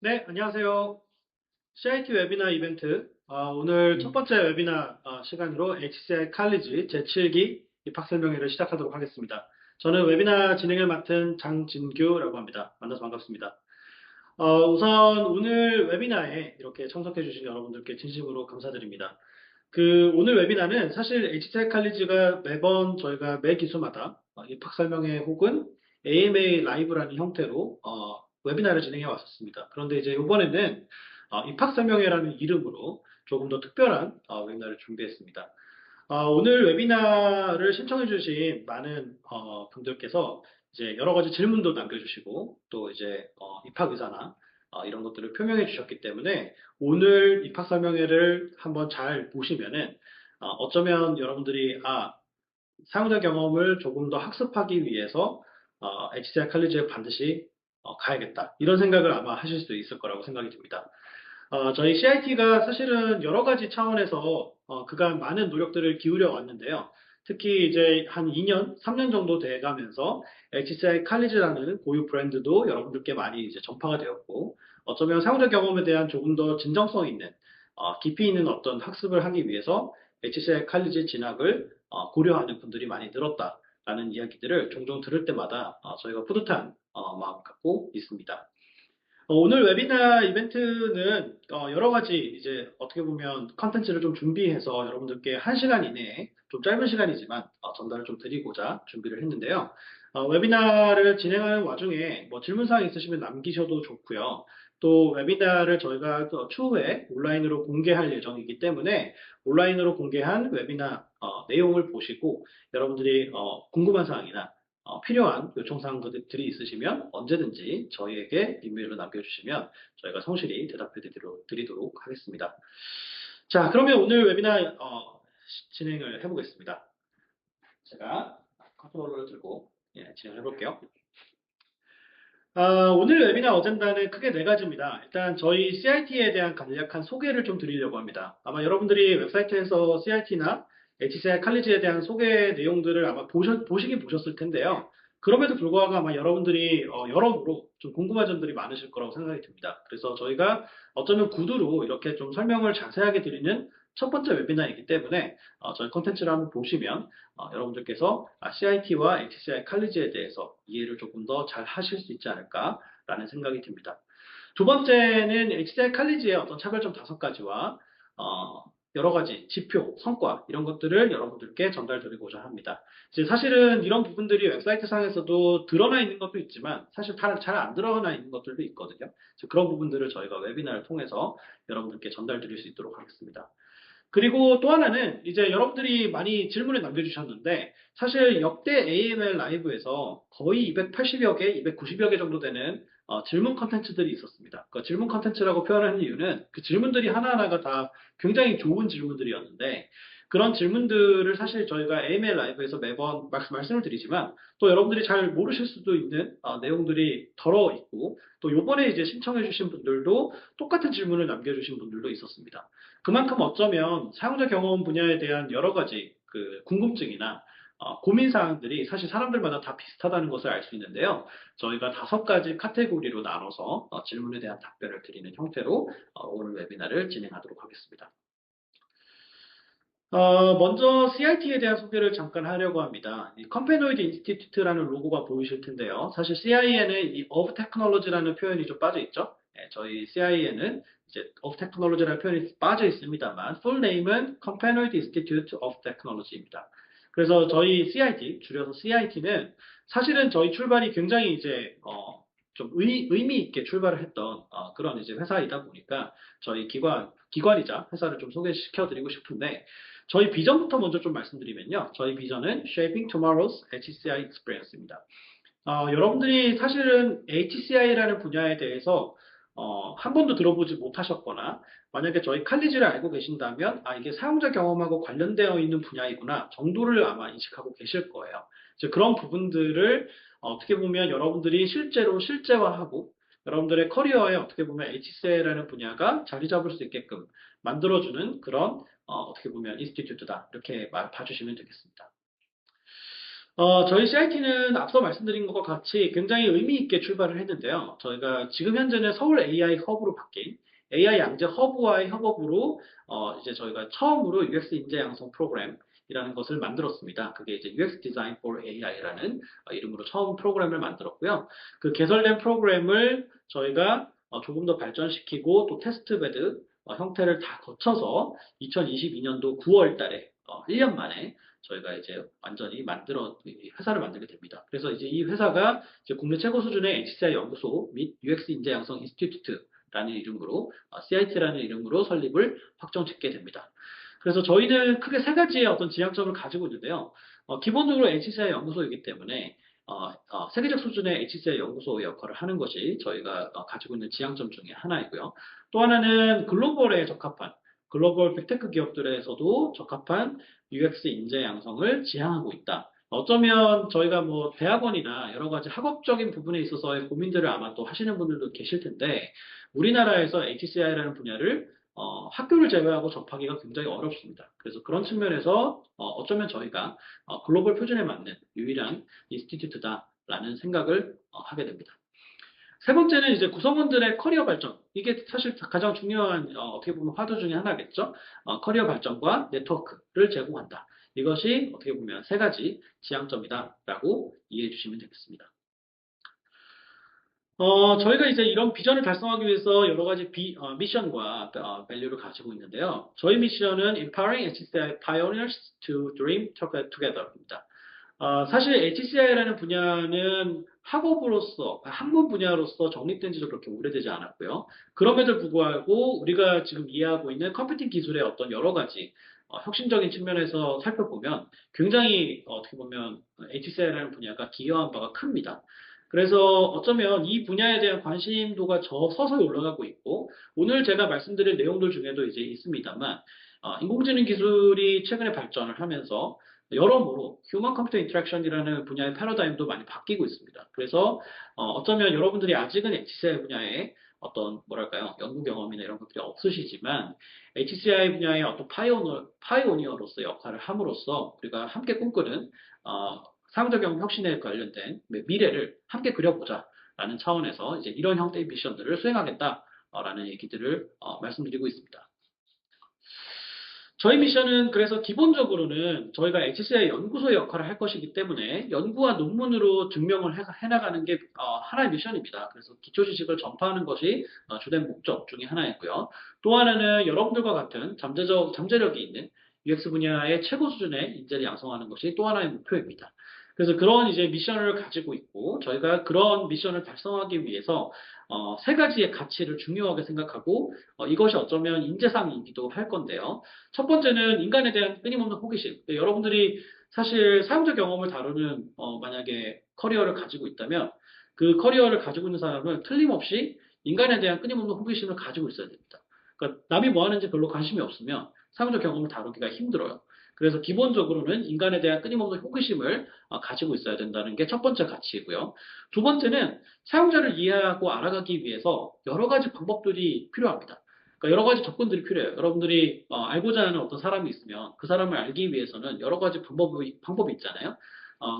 네, 안녕하세요. CIT 웨비나 이벤트. 오늘 첫 번째 웨비나 시간으로 HCI 칼리지 제7기 입학설명회를 시작하도록 하겠습니다. 저는 웨비나 진행을 맡은 장진규라고 합니다. 만나서 반갑습니다. 우선 오늘 웨비나에 이렇게 참석해주신 여러분들께 진심으로 감사드립니다. 오늘 웨비나는 사실 HCI 칼리지가 매번 저희가 매 기수마다 입학설명회 혹은 AMA 라이브라는 형태로 웨비나를 진행해 왔었습니다. 그런데 이제 이번에는 입학설명회라는 이름으로 조금 더 특별한 웨비나를 준비했습니다. 오늘 웨비나를 신청해주신 많은 분들께서 이제 여러 가지 질문도 남겨주시고 또 이제 입학 의사나 이런 것들을 표명해 주셨기 때문에 오늘 입학 설명회를 한번 잘 보시면은 어쩌면 여러분들이 사용자 경험을 조금 더 학습하기 위해서 HCI 칼리지에 반드시 가야겠다 이런 생각을 아마 하실 수 있을 거라고 생각이 듭니다. 저희 CIT가 사실은 여러 가지 차원에서 그간 많은 노력들을 기울여 왔는데요. 특히 이제 한 2년, 3년 정도 돼 가면서 HCI 칼리지라는 고유 브랜드도 여러분들께 많이 이제 전파가 되었고, 어쩌면 사용자 경험에 대한 조금 더 진정성 있는, 깊이 있는 어떤 학습을 하기 위해서 HCI 칼리지 진학을 고려하는 분들이 많이 늘었다라는 이야기들을 종종 들을 때마다 저희가 뿌듯한 마음 갖고 있습니다. 오늘 웨비나 이벤트는 여러 가지 이제 어떻게 보면 컨텐츠를 좀 준비해서 여러분들께 1시간 이내에 좀 짧은 시간이지만 전달을 좀 드리고자 준비를 했는데요. 웨비나를 진행하는 와중에 뭐 질문사항 있으시면 남기셔도 좋고요. 또 웨비나를 저희가 또 추후에 온라인으로 공개할 예정이기 때문에 온라인으로 공개한 웨비나 내용을 보시고 여러분들이 궁금한 사항이나 필요한 요청사항들이 있으시면 언제든지 저희에게 이메일로 남겨주시면 저희가 성실히 대답해 드리도록 하겠습니다. 자, 그러면 오늘 웨비나 진행을 해보겠습니다. 제가 컨트롤러를 들고 진행해 볼게요. 오늘 웨비나 어젠다는 크게 네 가지입니다. 일단 저희 CIT에 대한 간략한 소개를 좀 드리려고 합니다. 아마 여러분들이 웹사이트에서 CIT나 HCI 칼리지에 대한 소개 내용들을 아마 보시긴 보셨을 텐데요. 그럼에도 불구하고 아마 여러분들이 여러모로 좀 궁금한 점들이 많으실 거라고 생각이 듭니다. 그래서 저희가 어쩌면 구두로 이렇게 좀 설명을 자세하게 드리는 첫 번째 웨비나이기 때문에 저희 컨텐츠를 한번 보시면 여러분들께서 CIT와 HCI 칼리지에 대해서 이해를 조금 더 잘 하실 수 있지 않을까라는 생각이 듭니다. 두 번째는 HCI 칼리지의 어떤 차별점 5가지와 여러 가지 지표, 성과 이런 것들을 여러분들께 전달드리고자 합니다. 이제 사실은 이런 부분들이 웹사이트 상에서도 드러나 있는 것도 있지만 사실 잘 안 드러나 있는 것들도 있거든요. 그런 부분들을 저희가 웨비나를 통해서 여러분들께 전달드릴 수 있도록 하겠습니다. 그리고 또 하나는 이제 여러분들이 많이 질문을 남겨주셨는데 사실 역대 AML 라이브에서 거의 280여 개, 290여 개 정도 되는 질문 컨텐츠들이 있었습니다. 그 질문 컨텐츠라고 표현하는 이유는 그 질문들이 하나하나가 다 굉장히 좋은 질문들이었는데 그런 질문들을 사실 저희가 AML 라이브에서 매번 말씀을 드리지만 또 여러분들이 잘 모르실 수도 있는 내용들이 덜어 있고 또 요번에 이제 신청해 주신 분들도 똑같은 질문을 남겨주신 분들도 있었습니다. 그만큼 어쩌면 사용자 경험 분야에 대한 여러 가지 그 궁금증이나 고민 사항들이 사실 사람들마다 다 비슷하다는 것을 알 수 있는데요. 저희가 5가지 카테고리로 나눠서 질문에 대한 답변을 드리는 형태로 오늘 웨비나를 진행하도록 하겠습니다. 먼저 CIT에 대한 소개를 잠깐 하려고 합니다. 이 컴패노이드 인스티튜트라는 로고가 보이실 텐데요. 사실 CI에는 이 of technology라는 표현이 좀 빠져 있죠. 저희 CI에는 이제 of technology라는 표현이 빠져 있습니다만 full name은 Companoid Institute of Technology입니다. 그래서 저희 CIT, 줄여서 CIT는 사실은 저희 출발이 굉장히 이제 좀 의미 있게 출발을 했던 그런 이제 회사이다 보니까 저희 기관이자 회사를 좀 소개시켜 드리고 싶은데 저희 비전부터 먼저 좀 말씀드리면요. 저희 비전은 Shaping Tomorrow's HCI Experience입니다. 여러분들이 사실은 HCI라는 분야에 대해서 한 번도 들어보지 못하셨거나 만약에 저희 칼리지를 알고 계신다면 이게 사용자 경험하고 관련되어 있는 분야이구나 정도를 아마 인식하고 계실 거예요. 이제 그런 부분들을 어떻게 보면 여러분들이 실제로 실제화하고 여러분들의 커리어에 어떻게 보면 HCI라는 분야가 자리 잡을 수 있게끔 만들어주는 그런 어떻게 보면 인스티튜트다 이렇게 봐주시면 되겠습니다. 저희 CIT는 앞서 말씀드린 것과 같이 굉장히 의미 있게 출발을 했는데요. 저희가 지금 현재는 서울 AI 허브로 바뀐 AI 양재 허브와의 협업으로 이제 저희가 처음으로 UX 인재 양성 프로그램이라는 것을 만들었습니다. 그게 이제 UX Design for AI라는 이름으로 처음 프로그램을 만들었고요. 그 개설된 프로그램을 저희가 조금 더 발전시키고 또 테스트베드 형태를 다 거쳐서 2022년도 9월 달에 1년 만에 저희가 이제 완전히 이 회사를 만들게 됩니다. 그래서 이제 이 회사가 이제 국내 최고 수준의 HCI 연구소 및 UX 인재 양성 인스티튜트라는 이름으로 CIT라는 이름으로 설립을 확정짓게 됩니다. 그래서 저희는 크게 세 가지의 어떤 지향점을 가지고 있는데요. 기본적으로 HCI 연구소이기 때문에 세계적 수준의 HCI 연구소의 역할을 하는 것이 저희가 가지고 있는 지향점 중에 하나이고요. 또 하나는 글로벌에 적합한 글로벌 빅테크 기업들에서도 적합한 UX 인재 양성을 지향하고 있다. 어쩌면 저희가 뭐 대학원이나 여러 가지 학업적인 부분에 있어서의 고민들을 아마 또 하시는 분들도 계실 텐데 우리나라에서 HCI라는 분야를 학교를 제외하고 접하기가 굉장히 어렵습니다. 그래서 그런 측면에서 어쩌면 저희가 글로벌 표준에 맞는 유일한 인스티튜트다라는 생각을 하게 됩니다. 세 번째는 이제 구성원들의 커리어 발전. 이게 사실 가장 중요한 어떻게 보면 화두 중에 하나겠죠. 커리어 발전과 네트워크를 제공한다. 이것이 어떻게 보면 세 가지 지향점이다라고 이해해 주시면 되겠습니다. 저희가 이제 이런 비전을 달성하기 위해서 여러 가지 미션과 밸류를 가지고 있는데요. 저희 미션은 Empowering HCI Pioneers to Dream Together입니다. 사실 HCI라는 분야는 학업으로서, 학문 분야로서 정립된 지도 그렇게 오래되지 않았고요. 그럼에도 불구하고 우리가 지금 이해하고 있는 컴퓨팅 기술의 어떤 여러 가지 혁신적인 측면에서 살펴보면 굉장히 어떻게 보면 HCI라는 분야가 기여한 바가 큽니다. 그래서 어쩌면 이 분야에 대한 관심도가 서서히 올라가고 있고, 오늘 제가 말씀드릴 내용들 중에도 이제 있습니다만, 인공지능 기술이 최근에 발전을 하면서 여러모로 휴먼 컴퓨터 인터랙션이라는 분야의 패러다임도 많이 바뀌고 있습니다. 그래서 어쩌면 여러분들이 아직은 HCI 분야에 어떤 뭐랄까요 연구 경험이나 이런 것들이 없으시지만 HCI 분야의 어떤 파이오니어로서 역할을 함으로써 우리가 함께 꿈꾸는 사용자 경험 혁신에 관련된 미래를 함께 그려보자라는 차원에서 이제 이런 형태의 미션들을 수행하겠다라는 얘기들을 말씀드리고 있습니다. 저희 미션은 그래서 기본적으로는 저희가 HCI 연구소의 역할을 할 것이기 때문에 연구와 논문으로 증명을 해나가는 게 하나의 미션입니다. 그래서 기초 지식을 전파하는 것이 주된 목적 중에 하나이고요. 또 하나는 여러분들과 같은 잠재력이 있는 UX 분야의 최고 수준의 인재를 양성하는 것이 또 하나의 목표입니다. 그래서 그런 이제 미션을 가지고 있고 저희가 그런 미션을 달성하기 위해서 세 가지의 가치를 중요하게 생각하고 이것이 어쩌면 인재상이기도 할 건데요. 첫 번째는 인간에 대한 끊임없는 호기심. 여러분들이 사실 사용자 경험을 다루는 만약에 커리어를 가지고 있다면 그 커리어를 가지고 있는 사람은 틀림없이 인간에 대한 끊임없는 호기심을 가지고 있어야 됩니다. 그러니까 남이 뭐 하는지 별로 관심이 없으면 사용자 경험을 다루기가 힘들어요. 그래서 기본적으로는 인간에 대한 끊임없는 호기심을 가지고 있어야 된다는 게 첫 번째 가치이고요. 두 번째는 사용자를 이해하고 알아가기 위해서 여러 가지 방법들이 필요합니다. 그러니까 여러 가지 접근들이 필요해요. 여러분들이 알고자 하는 어떤 사람이 있으면 그 사람을 알기 위해서는 여러 가지 방법이 있잖아요.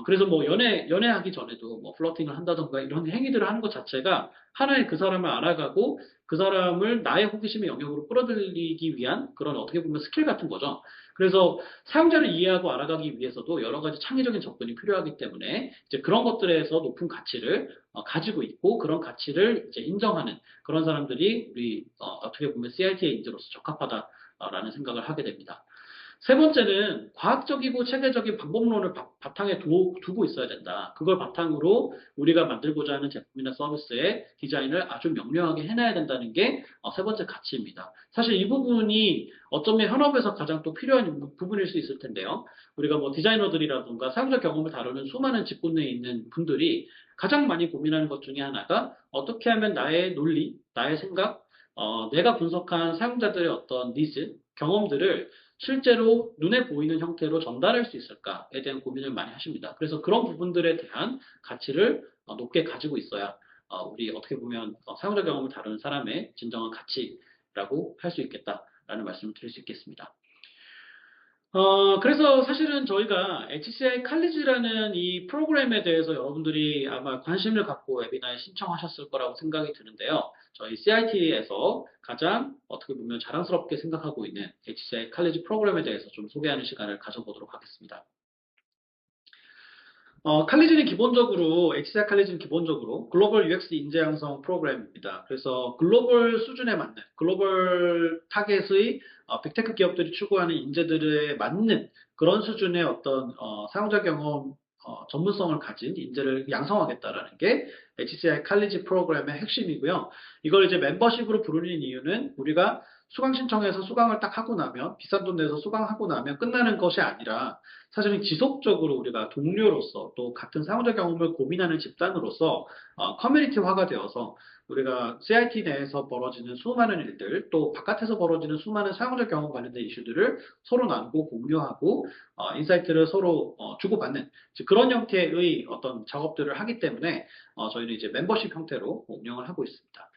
그래서 뭐 연애하기 전에도 뭐 플러팅을 한다던가 이런 행위들을 하는 것 자체가 하나의 그 사람을 알아가고 그 사람을 나의 호기심의 영역으로 끌어들이기 위한 그런 어떻게 보면 스킬 같은 거죠. 그래서 사용자를 이해하고 알아가기 위해서도 여러 가지 창의적인 접근이 필요하기 때문에 이제 그런 것들에서 높은 가치를 가지고 있고 그런 가치를 이제 인정하는 그런 사람들이 우리 어떻게 보면 CIT의 인재로서 적합하다라는 생각을 하게 됩니다. 세 번째는 과학적이고 체계적인 방법론을 바탕에 두고 있어야 된다. 그걸 바탕으로 우리가 만들고자 하는 제품이나 서비스의 디자인을 아주 명료하게 해놔야 된다는 게 세 번째 가치입니다. 사실 이 부분이 어쩌면 현업에서 가장 또 필요한 부분일 수 있을 텐데요. 우리가 뭐 디자이너들이라든가 사용자 경험을 다루는 수많은 직군 내에 있는 분들이 가장 많이 고민하는 것 중에 하나가 어떻게 하면 나의 논리, 나의 생각, 내가 분석한 사용자들의 어떤 니즈, 경험들을 실제로 눈에 보이는 형태로 전달할 수 있을까에 대한 고민을 많이 하십니다. 그래서 그런 부분들에 대한 가치를 높게 가지고 있어야 우리 어떻게 보면 사용자 경험을 다루는 사람의 진정한 가치라고 할 수 있겠다라는 말씀을 드릴 수 있겠습니다. 그래서 사실은 저희가 HCI 칼리지라는 이 프로그램에 대해서 여러분들이 아마 관심을 갖고 웨비나에 신청하셨을 거라고 생각이 드는데요. 저희 CIT에서 가장 어떻게 보면 자랑스럽게 생각하고 있는 HCI 칼리지 프로그램에 대해서 좀 소개하는 시간을 가져보도록 하겠습니다. 칼리지는 기본적으로, HCI 칼리지는 기본적으로 글로벌 UX 인재 양성 프로그램입니다. 그래서 글로벌 수준에 맞는, 글로벌 타겟의 빅테크 기업들이 추구하는 인재들에 맞는 그런 수준의 어떤 사용자 경험 전문성을 가진 인재를 양성하겠다라는 게 HCI 칼리지 프로그램의 핵심이고요. 이걸 이제 멤버십으로 부르는 이유는 우리가 수강 신청해서 수강을 딱 하고 나면 비싼 돈 내서 수강하고 나면 끝나는 것이 아니라 사실은 지속적으로 우리가 동료로서 또 같은 사용자 경험을 고민하는 집단으로서 커뮤니티화가 되어서 우리가 CIT 내에서 벌어지는 수많은 일들 또 바깥에서 벌어지는 수많은 사용자 경험 관련된 이슈들을 서로 나누고 공유하고 인사이트를 서로 주고받는 그런 형태의 어떤 작업들을 하기 때문에 저희는 이제 멤버십 형태로 운영을 하고 있습니다.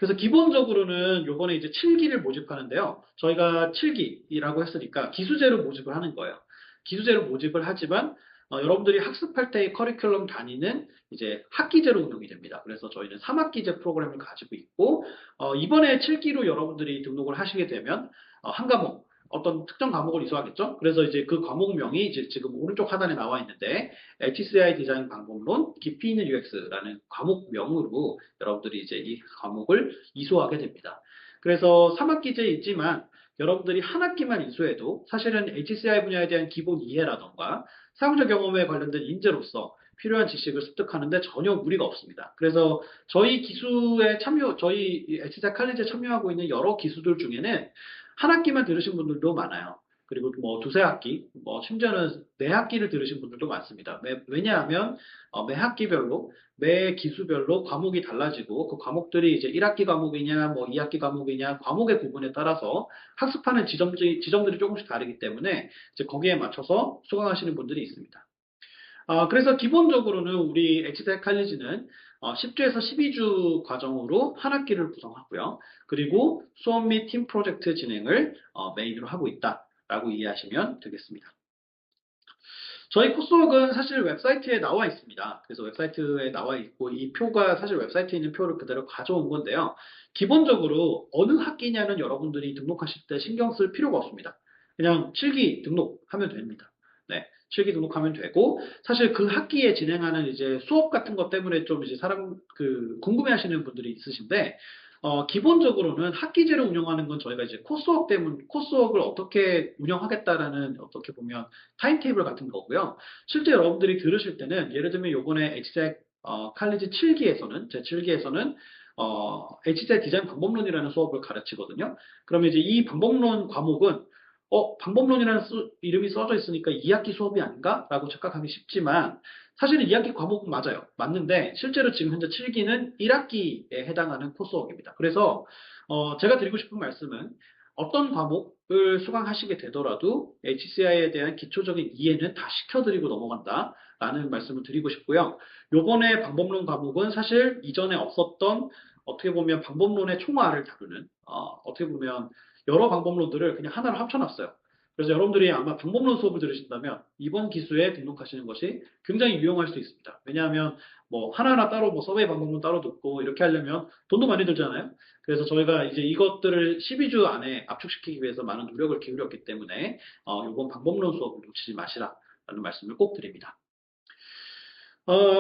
그래서 기본적으로는 요번에 이제 7기를 모집하는데요. 저희가 7기라고 했으니까 기수제로 모집을 하는 거예요. 기수제로 모집을 하지만 여러분들이 학습할 때의 커리큘럼 단위는 이제 학기제로 운영이 됩니다. 그래서 저희는 3학기제 프로그램을 가지고 있고 이번에 7기로 여러분들이 등록을 하시게 되면 한 과목 어떤 특정 과목을 이수하겠죠. 그래서 이제 그 과목명이 이제 지금 오른쪽 하단에 나와 있는데 HCI 디자인 방법론 깊이 있는 UX라는 과목명으로 여러분들이 이제 이 과목을 이수하게 됩니다. 그래서 3학기제이지만 여러분들이 한 학기만 이수해도 사실은 HCI 분야에 대한 기본 이해라던가 사용자 경험에 관련된 인재로서 필요한 지식을 습득하는데 전혀 무리가 없습니다. 그래서 저희 기수에 참여, 저희 HCI 칼리지에 참여하고 있는 여러 기수들 중에는 한 학기만 들으신 분들도 많아요. 그리고 뭐 두세 학기, 뭐 심지어는 네 학기를 들으신 분들도 많습니다. 왜냐하면 매 학기별로, 매 기수별로 과목이 달라지고 그 과목들이 이제 1학기 과목이냐, 뭐 2학기 과목이냐, 과목의 구분에 따라서 학습하는 지점들이 조금씩 다르기 때문에 이제 거기에 맞춰서 수강하시는 분들이 있습니다. 그래서 기본적으로는 우리 엑시텍 칼리지는 10주에서 12주 과정으로 한 학기를 구성하고요. 그리고 수업 및 팀 프로젝트 진행을 메인으로 하고 있다라고 이해하시면 되겠습니다. 저희 코스웍은 사실 웹사이트에 나와 있습니다. 그래서 웹사이트에 나와 있고 이 표가 사실 웹사이트에 있는 표를 그대로 가져온 건데요. 기본적으로 어느 학기냐는 여러분들이 등록하실 때 신경 쓸 필요가 없습니다. 그냥 7기 등록하면 됩니다. 네, 7기 등록하면 되고 사실 그 학기에 진행하는 이제 수업 같은 것 때문에 좀 이제 궁금해하시는 분들이 있으신데 기본적으로는 학기제로 운영하는 건 저희가 이제 코스웍을 어떻게 운영하겠다라는 어떻게 보면 타임테이블 같은 거고요. 실제 여러분들이 들으실 때는 예를 들면 요번에 엑스액 칼리지 7기에서는 제 7기에서는 HCI 디자인 방법론이라는 수업을 가르치거든요. 그러면 이제 이 방법론 과목은 방법론이라는 이름이 써져 있으니까 2학기 수업이 아닌가? 라고 착각하기 쉽지만 사실은 2학기 과목은 맞아요. 맞는데 실제로 지금 현재 7기는 1학기에 해당하는 코스웍입니다. 그래서 제가 드리고 싶은 말씀은 어떤 과목을 수강하시게 되더라도 HCI에 대한 기초적인 이해는 다 시켜드리고 넘어간다 라는 말씀을 드리고 싶고요. 요번에 방법론 과목은 사실 이전에 없었던 어떻게 보면 방법론의 총알을 다루는 어떻게 보면 여러 방법론들을 그냥 하나로 합쳐놨어요. 그래서 여러분들이 아마 방법론 수업을 들으신다면 이번 기수에 등록하시는 것이 굉장히 유용할 수 있습니다. 왜냐하면 뭐 하나하나 따로 뭐 서베이 방법론 따로 듣고 이렇게 하려면 돈도 많이 들잖아요. 그래서 저희가 이제 이것들을 12주 안에 압축시키기 위해서 많은 노력을 기울였기 때문에 이번 방법론 수업을 놓치지 마시라라는 말씀을 꼭 드립니다.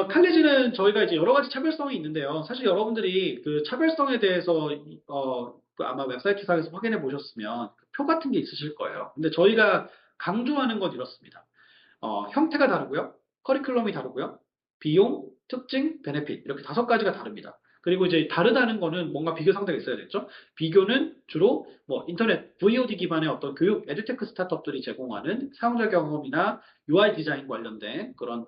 칼리지는 저희가 이제 여러 가지 차별성이 있는데요. 사실 여러분들이 그 차별성에 대해서 그 아마 웹사이트상에서 확인해 보셨으면 그표 같은 게 있으실 거예요. 근데 저희가 강조하는 건 이렇습니다. 형태가 다르고요. 커리큘럼이 다르고요. 비용, 특징, 베네핏 이렇게 5가지가 다릅니다. 그리고 이제 다르다는 거는 뭔가 비교 상대가 있어야겠죠. 비교는 주로 뭐 인터넷 VOD 기반의 어떤 교육 에듀테크 스타트업들이 제공하는 사용자 경험이나 UI 디자인 관련된 그런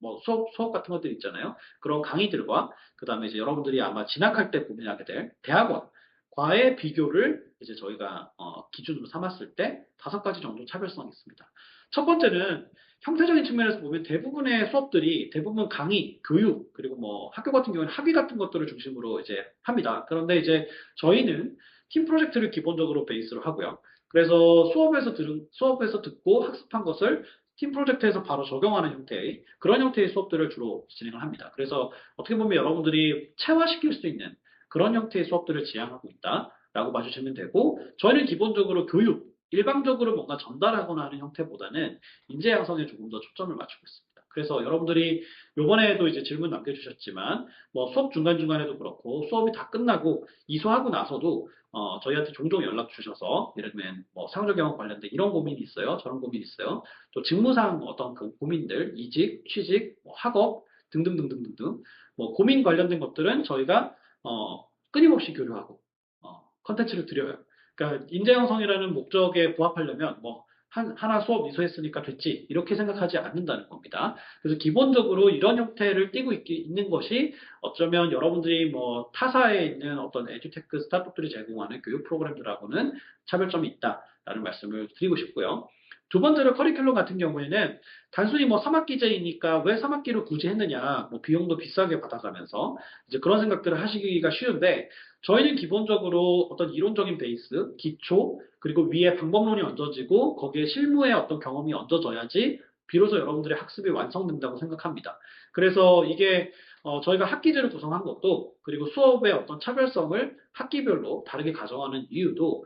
뭐 수업 같은 것들 있잖아요. 그런 강의들과 그다음에 이제 여러분들이 아마 진학할 때 고민하게 될 대학원과의 비교를 이제 저희가 기준으로 삼았을 때 5가지 정도 차별성이 있습니다. 첫 번째는 형태적인 측면에서 보면 대부분의 수업들이 대부분 강의, 교육, 그리고 뭐 학교 같은 경우는 학위 같은 것들을 중심으로 이제 합니다. 그런데 이제 저희는 팀 프로젝트를 기본적으로 베이스로 하고요. 그래서 수업에서 듣고 학습한 것을 팀 프로젝트에서 바로 적용하는 형태의 그런 형태의 수업들을 주로 진행을 합니다. 그래서 어떻게 보면 여러분들이 체화시킬 수 있는 그런 형태의 수업들을 지향하고 있다라고 봐주시면 되고 저희는 기본적으로 교육, 일방적으로 뭔가 전달하거나 하는 형태보다는 인재 양성에 조금 더 초점을 맞추고 있습니다. 그래서 여러분들이 요번에도 이제 질문 남겨주셨지만 뭐 수업 중간중간에도 그렇고 수업이 다 끝나고 이수하고 나서도 저희한테 종종 연락 주셔서 예를 들면 뭐 사용자 경험 관련된 이런 고민이 있어요. 저런 고민이 있어요. 또 직무상 어떤 그 고민들, 이직, 취직, 뭐 학업 등등등등등등 뭐 고민 관련된 것들은 저희가 끊임없이 교류하고 컨텐츠를 드려요. 그러니까 인재 형성이라는 목적에 부합하려면 뭐 하나 수업 이수했으니까 됐지 이렇게 생각하지 않는다는 겁니다. 그래서 기본적으로 이런 형태를 띠고 있는 것이 어쩌면 여러분들이 뭐 타사에 있는 어떤 에듀테크 스타트업들이 제공하는 교육 프로그램들하고는 차별점이 있다라는 말씀을 드리고 싶고요. 두 번째로 커리큘럼 같은 경우에는 단순히 뭐 3학기제이니까 왜 3학기를 굳이 했느냐, 뭐 비용도 비싸게 받아가면서 이제 그런 생각들을 하시기가 쉬운데 저희는 기본적으로 어떤 이론적인 베이스, 기초, 그리고 위에 방법론이 얹어지고 거기에 실무의 어떤 경험이 얹어져야지 비로소 여러분들의 학습이 완성된다고 생각합니다. 그래서 이게 저희가 학기제를 구성한 것도 그리고 수업의 어떤 차별성을 학기별로 다르게 가져가는 이유도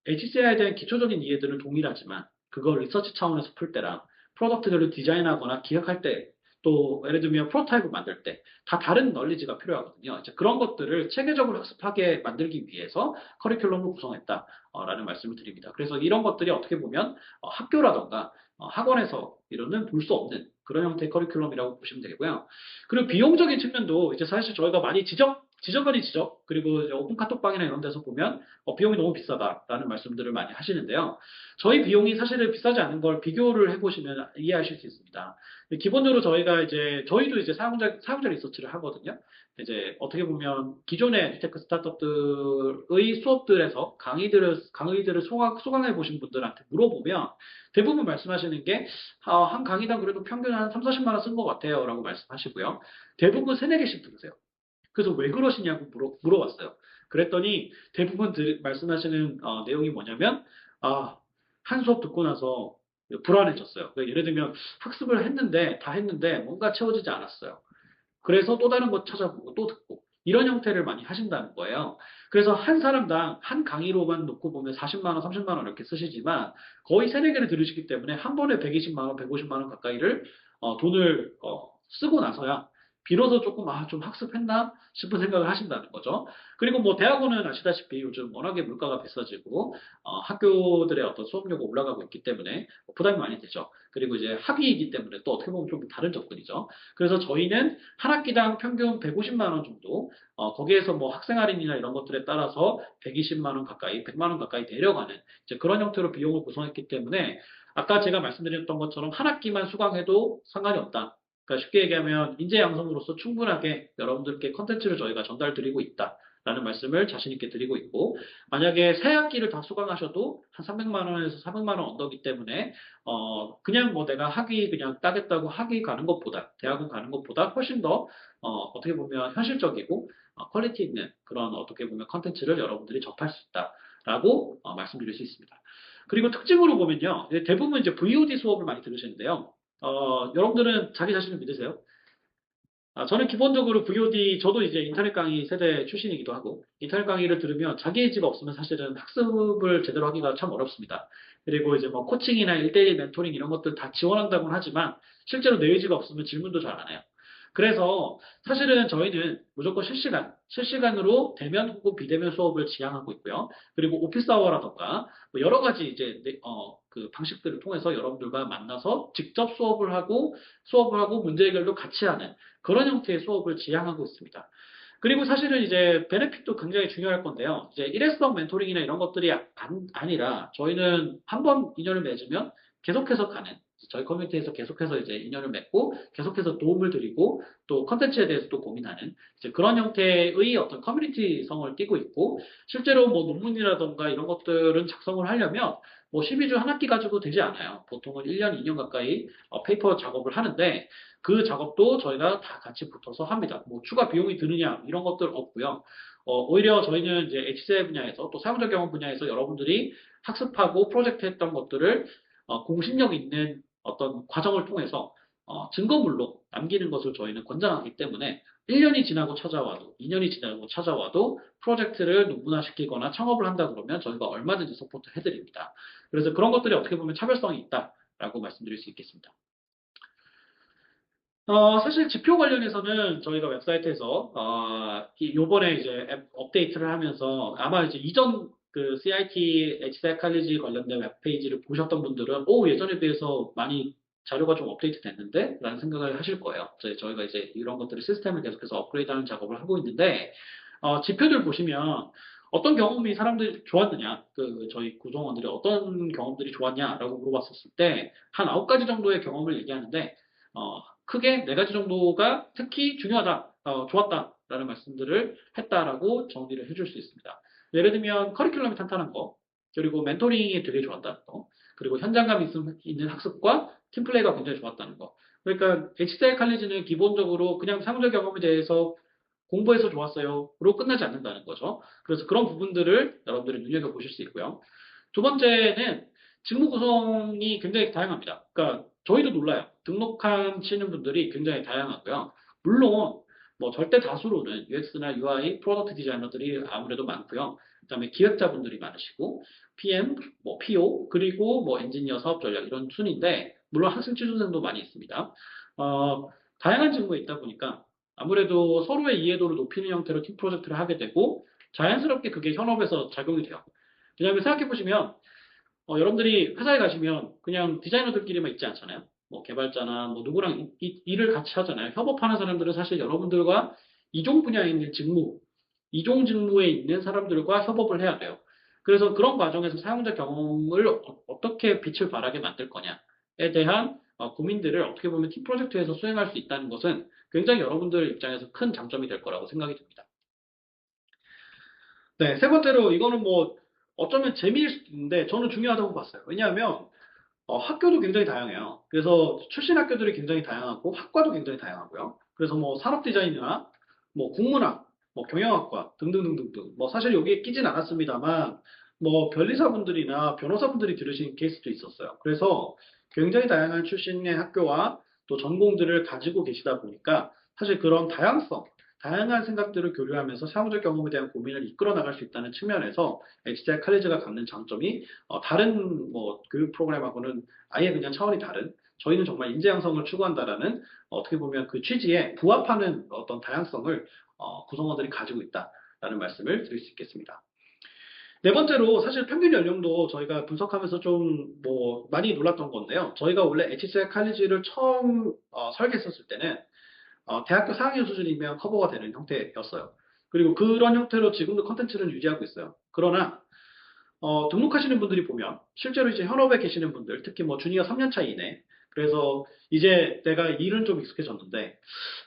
HCI에 대한 기초적인 이해들은 동일하지만 그걸 리서치 차원에서 풀 때랑 프로덕트들을 디자인하거나 기획할 때 또 예를 들면 프로타입을 만들 때 다 다른 널리지가 필요하거든요. 이제 그런 것들을 체계적으로 학습하게 만들기 위해서 커리큘럼을 구성했다라는 말씀을 드립니다. 그래서 이런 것들이 어떻게 보면 학교라던가 학원에서 이루는 볼 수 없는 그런 형태의 커리큘럼이라고 보시면 되고요. 그리고 비용적인 측면도 이제 사실 저희가 많이 지적 아닌 지적, 그리고 이제 오픈 카톡방이나 이런 데서 보면 비용이 너무 비싸다라는 말씀들을 많이 하시는데요. 저희 비용이 사실은 비싸지 않은 걸 비교를 해보시면 이해하실 수 있습니다. 기본적으로 저희도 이제 사용자 리서치를 하거든요. 이제 어떻게 보면 기존의 테크 스타트업들의 수업들에서 강의들을 소강해 보신 분들한테 물어보면 대부분 말씀하시는 게, 한 강의당 그래도 평균 한 3, 40만 원 쓴 것 같아요. 라고 말씀하시고요. 대부분 3, 4개씩 들으세요. 그래서 왜 그러시냐고 물어봤어요. 그랬더니 대부분 말씀하시는 내용이 뭐냐면, 아, 한 수업 듣고 나서 불안해졌어요. 그러니까 예를 들면 학습을 했는데, 다 했는데 뭔가 채워지지 않았어요. 그래서 또 다른 거 찾아보고 또 듣고 이런 형태를 많이 하신다는 거예요. 그래서 한 사람당 한 강의로만 놓고 보면 40만 원, 30만 원 이렇게 쓰시지만 거의 세네 개를 들으시기 때문에 한 번에 120만 원, 150만 원 가까이를 돈을 쓰고 나서야 비로소 조금 좀 학습했나 싶은 생각을 하신다는 거죠. 그리고 뭐 대학원은 아시다시피 요즘 워낙에 물가가 비싸지고 학교들의 어떤 수업료가 올라가고 있기 때문에 부담이 많이 되죠. 그리고 이제 학위이기 때문에 또 어떻게 보면 좀 다른 접근이죠. 그래서 저희는 한 학기당 평균 150만 원 정도, 거기에서 뭐 학생 할인이나 이런 것들에 따라서 120만 원 가까이, 100만 원 가까이 내려가는 이제 그런 형태로 비용을 구성했기 때문에 아까 제가 말씀드렸던 것처럼 한 학기만 수강해도 상관이 없다. 그러니까 쉽게 얘기하면 인재 양성으로서 충분하게 여러분들께 컨텐츠를 저희가 전달드리고 있다. 라는 말씀을 자신 있게 드리고 있고, 만약에 새 학기를 다 수강하셔도 한 300만 원에서 400만 원 언더기 때문에 그냥 뭐 내가 학위 그냥 따겠다고 학위 가는 것보다, 대학원 가는 것보다 훨씬 더 어떻게 보면 현실적이고 퀄리티 있는 그런 어떻게 보면 컨텐츠를 여러분들이 접할 수 있다라고 말씀드릴 수 있습니다. 그리고 특징으로 보면요, 대부분 이제 VOD 수업을 많이 들으시는데요. 여러분들은 자기 자신을 믿으세요? 저는 기본적으로 VOD, 저도 이제 인터넷 강의 세대 출신이기도 하고, 인터넷 강의를 들으면 자기 의지가 없으면 사실은 학습을 제대로 하기가 참 어렵습니다. 그리고 이제 뭐 코칭이나 1대1 멘토링 이런 것들 다 지원한다고는 하지만, 실제로 내 의지가 없으면 질문도 잘 안 해요. 그래서 사실은 저희는 무조건 실시간으로 대면 혹은 비대면 수업을 지향하고 있고요. 그리고 오피스 아워라던가 뭐 여러 가지 이제 그 방식들을 통해서 여러분들과 만나서 직접 수업을 하고 문제 해결도 같이 하는 그런 형태의 수업을 지향하고 있습니다. 그리고 사실은 이제 베네핏도 굉장히 중요할 건데요. 이제 일회성 멘토링이나 이런 것들이 아니라 저희는 한 번 인연을 맺으면 계속해서 가는 저희 커뮤니티에서 계속해서 이제 인연을 맺고 계속해서 도움을 드리고 또 컨텐츠에 대해서 또 고민하는 이제 그런 형태의 어떤 커뮤니티성을 띠고 있고 실제로 뭐 논문이라던가 이런 것들은 작성을 하려면 뭐 12주 한 학기 가지고 되지 않아요. 보통은 1년, 2년 가까이 페이퍼 작업을 하는데 그 작업도 저희가 다 같이 붙어서 합니다. 뭐 추가 비용이 드느냐 이런 것들 없고요. 오히려 저희는 이제 HCI 분야에서 또 사용자 경험 분야에서 여러분들이 학습하고 프로젝트 했던 것들을 공신력 있는 어떤 과정을 통해서 증거물로 남기는 것을 저희는 권장하기 때문에 1년이 지나고 찾아와도 2년이 지나고 찾아와도 프로젝트를 논문화시키거나 창업을 한다 그러면 저희가 얼마든지 서포트 해드립니다. 그래서 그런 것들이 어떻게 보면 차별성이 있다라고 말씀드릴 수 있겠습니다. 사실 지표 관련해서는 저희가 웹사이트에서 요번에 이제 앱 업데이트를 하면서 아마 이제 이전 그 CIT, HCI 칼리지 관련된 웹페이지를 보셨던 분들은 예전에 비해서 많이 자료가 좀 업데이트 됐는데? 라는 생각을 하실 거예요. 저희가 이제 이런 것들을 시스템을 계속해서 업그레이드하는 작업을 하고 있는데 지표들 보시면 어떤 경험이 사람들이 좋았느냐, 저희 구성원들이 어떤 경험들이 좋았냐라고 물어봤었을 때 한 9가지 정도의 경험을 얘기하는데 크게 4가지 정도가 특히 중요하다, 좋았다라는 말씀들을 했다라고 정리를 해줄 수 있습니다. 예를 들면 커리큘럼이 탄탄한 거, 그리고 멘토링이 되게 좋았다는 거, 그리고 현장감 있는 학습과 팀플레이가 굉장히 좋았다는 거. 그러니까 HCI 칼리지는 기본적으로 그냥 사무적 경험에 대해서 공부해서 좋았어요.로 끝나지 않는다는 거죠. 그래서 그런 부분들을 여러분들이 눈여겨보실 수 있고요. 두 번째는 직무 구성이 굉장히 다양합니다. 그러니까 저희도 놀라요. 등록하시는 분들이 굉장히 다양하고요. 물론 뭐 절대 다수로는 UX나 UI, 프로덕트 디자이너들이 아무래도 많고요. 그다음에 기획자분들이 많으시고 PM, 뭐 PO, 그리고 뭐 엔지니어, 사업 전략 이런 순인데 물론 학생 취준생도 많이 있습니다. 다양한 직무에 있다 보니까 아무래도 서로의 이해도를 높이는 형태로 팀 프로젝트를 하게 되고 자연스럽게 그게 현업에서 작용이 돼요. 왜냐하면 생각해 보시면 여러분들이 회사에 가시면 그냥 디자이너들끼리만 있지 않잖아요. 뭐 개발자나 뭐 누구랑 일을 같이 하잖아요. 협업하는 사람들은 사실 여러분들과 이종 분야에 있는 직무, 이종 직무에 있는 사람들과 협업을 해야 돼요. 그래서 그런 과정에서 사용자 경험을 어떻게 빛을 발하게 만들 거냐에 대한 고민들을 어떻게 보면 팀 프로젝트에서 수행할 수 있다는 것은 굉장히 여러분들 입장에서 큰 장점이 될 거라고 생각이 듭니다. 네, 세 번째로 이거는 뭐 어쩌면 재미일 수도 있는데 저는 중요하다고 봤어요. 왜냐하면 학교도 굉장히 다양해요. 그래서 출신 학교들이 굉장히 다양하고 학과도 굉장히 다양하고요. 그래서 뭐 산업 디자인이나 뭐 국문학, 뭐 경영학과 등등등등등. 뭐 사실 여기에 끼진 않았습니다만 뭐 변리사분들이나 변호사분들이 들으신 케이스도 있었어요. 그래서 굉장히 다양한 출신의 학교와 또 전공들을 가지고 계시다 보니까 사실 그런 다양성, 다양한 생각들을 교류하면서 사무적 경험에 대한 고민을 이끌어 나갈 수 있다는 측면에서 HCI 칼리지가 갖는 장점이 다른 뭐 교육 프로그램하고는 아예 그냥 차원이 다른 저희는 정말 인재 양성을 추구한다라는 어떻게 보면 그 취지에 부합하는 어떤 다양성을 구성원들이 가지고 있다라는 말씀을 드릴 수 있겠습니다. 네 번째로 사실 평균 연령도 저희가 분석하면서 좀 뭐 많이 놀랐던 건데요. 저희가 원래 HCI 칼리지를 처음 설계했었을 때는 대학교 4학년 수준이면 커버가 되는 형태였어요. 그리고 그런 형태로 지금도 컨텐츠를 유지하고 있어요. 그러나 등록하시는 분들이 보면 실제로 이제 현업에 계시는 분들, 특히 뭐 주니어 3년 차 이내, 그래서 이제 내가 일은 좀 익숙해졌는데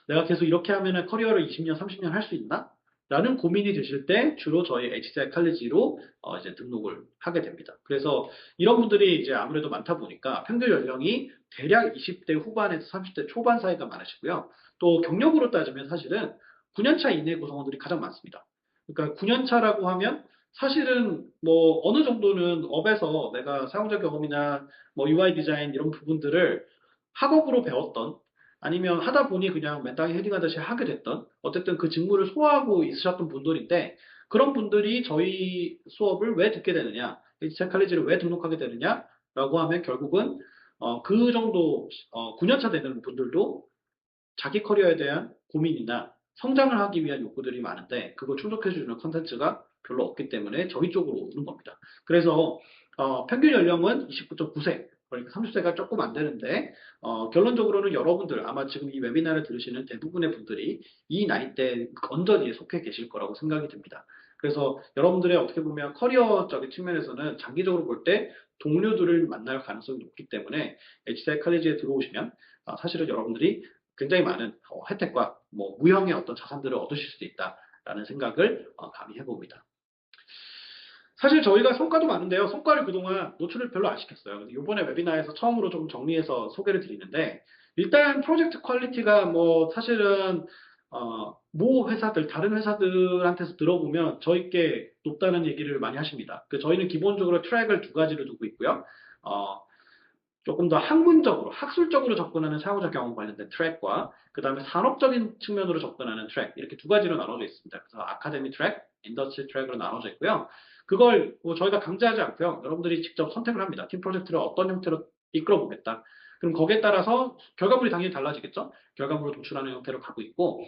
내가 계속 이렇게 하면은 커리어를 20년, 30년 할 수 있나? 라는 고민이 드실 때 주로 저희 HCI 칼리지로 이제 등록을 하게 됩니다. 그래서 이런 분들이 이제 아무래도 많다 보니까 평균 연령이 대략 20대 후반에서 30대 초반 사이가 많으시고요. 또 경력으로 따지면 사실은 9년차 이내 구성원들이 가장 많습니다. 그러니까 9년차라고 하면 사실은 뭐 어느 정도는 업에서 내가 사용자 경험이나 뭐 UI 디자인 이런 부분들을 학업으로 배웠던 아니면 하다 보니 그냥 맨땅에 헤딩하듯이 하게 됐던 어쨌든 그 직무를 소화하고 있으셨던 분들인데 그런 분들이 저희 수업을 왜 듣게 되느냐, HCI 칼리지를 왜 등록하게 되느냐라고 하면 결국은 그 정도 9년차 되는 분들도 자기 커리어에 대한 고민이나 성장을 하기 위한 욕구들이 많은데 그걸 충족해주는 컨텐츠가 별로 없기 때문에 저희 쪽으로 오는 겁니다. 그래서 평균 연령은 29.9세, 그러니까 30세가 조금 안 되는데 결론적으로는 여러분들 아마 지금 이 웨비나를 들으시는 대부분의 분들이 이 나이대 언저리에 속해 계실 거라고 생각이 듭니다. 그래서 여러분들의 어떻게 보면 커리어적인 측면에서는 장기적으로 볼 때 동료들을 만날 가능성이 높기 때문에 HCI 칼리지에 들어오시면 사실은 여러분들이 굉장히 많은 혜택과 뭐 무형의 어떤 자산들을 얻으실 수도 있다라는 생각을 감히 해봅니다. 사실 저희가 성과도 많은데요. 성과를 그동안 노출을 별로 안 시켰어요. 근데 이번에 웨비나에서 처음으로 좀 정리해서 소개를 드리는데 일단 프로젝트 퀄리티가 뭐 사실은 모 회사들, 다른 회사들한테서 들어보면 저희께 높다는 얘기를 많이 하십니다. 저희는 기본적으로 트랙을 두 가지로 두고 있고요. 어, 조금 더 학문적으로, 학술적으로 접근하는 사용자 경험 관련된 트랙과 그 다음에 산업적인 측면으로 접근하는 트랙 이렇게 두 가지로 나눠져 있습니다. 그래서 아카데미 트랙, 인더스트리 트랙으로 나눠져 있고요. 그걸 뭐 저희가 강제하지 않고요. 여러분들이 직접 선택을 합니다. 팀 프로젝트를 어떤 형태로 이끌어 보겠다. 그럼 거기에 따라서 결과물이 당연히 달라지겠죠. 결과물을 도출하는 형태로 가고 있고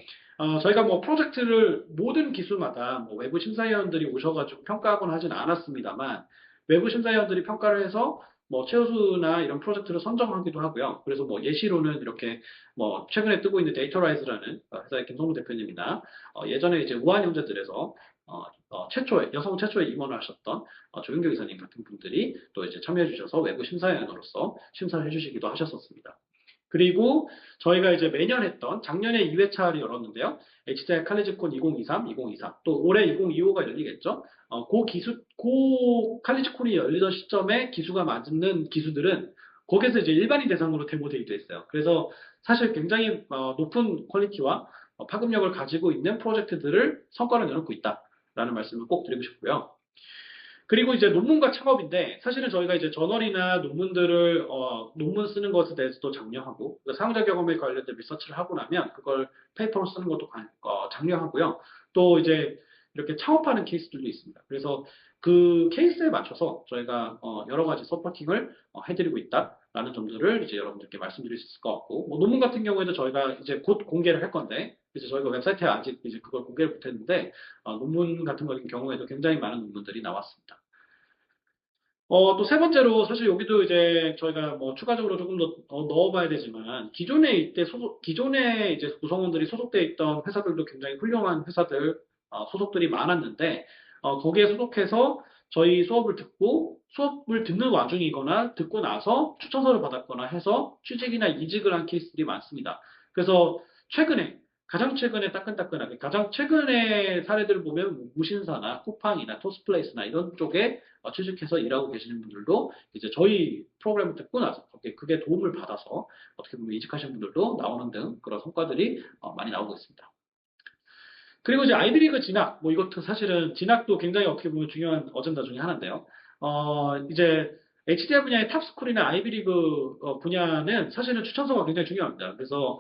저희가 뭐 프로젝트를 모든 기수마다 뭐 외부 심사위원들이 오셔가지고 평가하거나 하진 않았습니다만 외부 심사위원들이 평가를 해서 뭐 최우수나 이런 프로젝트를 선정하기도 하고요. 그래서 뭐 예시로는 이렇게 뭐 최근에 뜨고 있는 데이터라이즈라는 회사의 김성무 대표님이나 예전에 이제 우한형제들에서 최초의 여성 최초의 임원을 하셨던 조윤교 이사님 같은 분들이 또 이제 참여해 주셔서 외부 심사위원으로서 심사를 해주시기도 하셨었습니다. 그리고 저희가 이제 매년 했던 작년에 2회차를 열었는데요. HCI 칼리지콘 2023, 2024, 또 올해 2025가 열리겠죠. 고 칼리지콘이 열리던 시점에 기수가 맞는 기수들은 거기서 이제 일반인 대상으로 데모데이도 했어요. 그래서 사실 굉장히 높은 퀄리티와 파급력을 가지고 있는 프로젝트들을 성과를 내놓고 있다라는 말씀을 꼭 드리고 싶고요. 그리고 이제 논문과 창업인데 사실은 저희가 이제 저널이나 논문들을 논문 쓰는 것에 대해서도 장려하고 그러니까 사용자 경험에 관련된 리서치를 하고 나면 그걸 페이퍼로 쓰는 것도 장려하고요. 또 이제 이렇게 창업하는 케이스들도 있습니다. 그래서 그 케이스에 맞춰서 저희가 여러 가지 서포팅을 해드리고 있다라는 점들을 이제 여러분들께 말씀드릴 수 있을 것 같고 뭐 논문 같은 경우에도 저희가 이제 곧 공개를 할 건데 이제 저희가 웹사이트에 아직 이제 그걸 공개를 못했는데 논문 같은 경우에도 굉장히 많은 논문들이 나왔습니다. 또 세 번째로 사실 여기도 이제 저희가 뭐 추가적으로 조금 더 넣어봐야 되지만 기존에 이제 구성원들이 소속돼 있던 회사들도 굉장히 훌륭한 회사들 소속들이 많았는데 거기에 소속해서 저희 수업을 듣는 와중이거나 듣고 나서 추천서를 받았거나 해서 취직이나 이직을 한 케이스들이 많습니다. 그래서 가장 최근에 따끈따끈하게 가장 최근의 사례들을 보면 뭐 무신사나 쿠팡이나 토스플레이스나 이런 쪽에 취직해서 일하고 계시는 분들도 이제 저희 프로그램을 듣고 나서 그게 도움을 받아서 어떻게 보면 이직하신 분들도 나오는 등 그런 성과들이 많이 나오고 있습니다. 그리고 이제 아이비리그 진학, 뭐 이것도 사실은 진학도 굉장히 어떻게 보면 중요한 어젠다 중에 하나인데요. 이제 HDR 분야의 탑스쿨이나 아이비리그 분야는 사실은 추천서가 굉장히 중요합니다. 그래서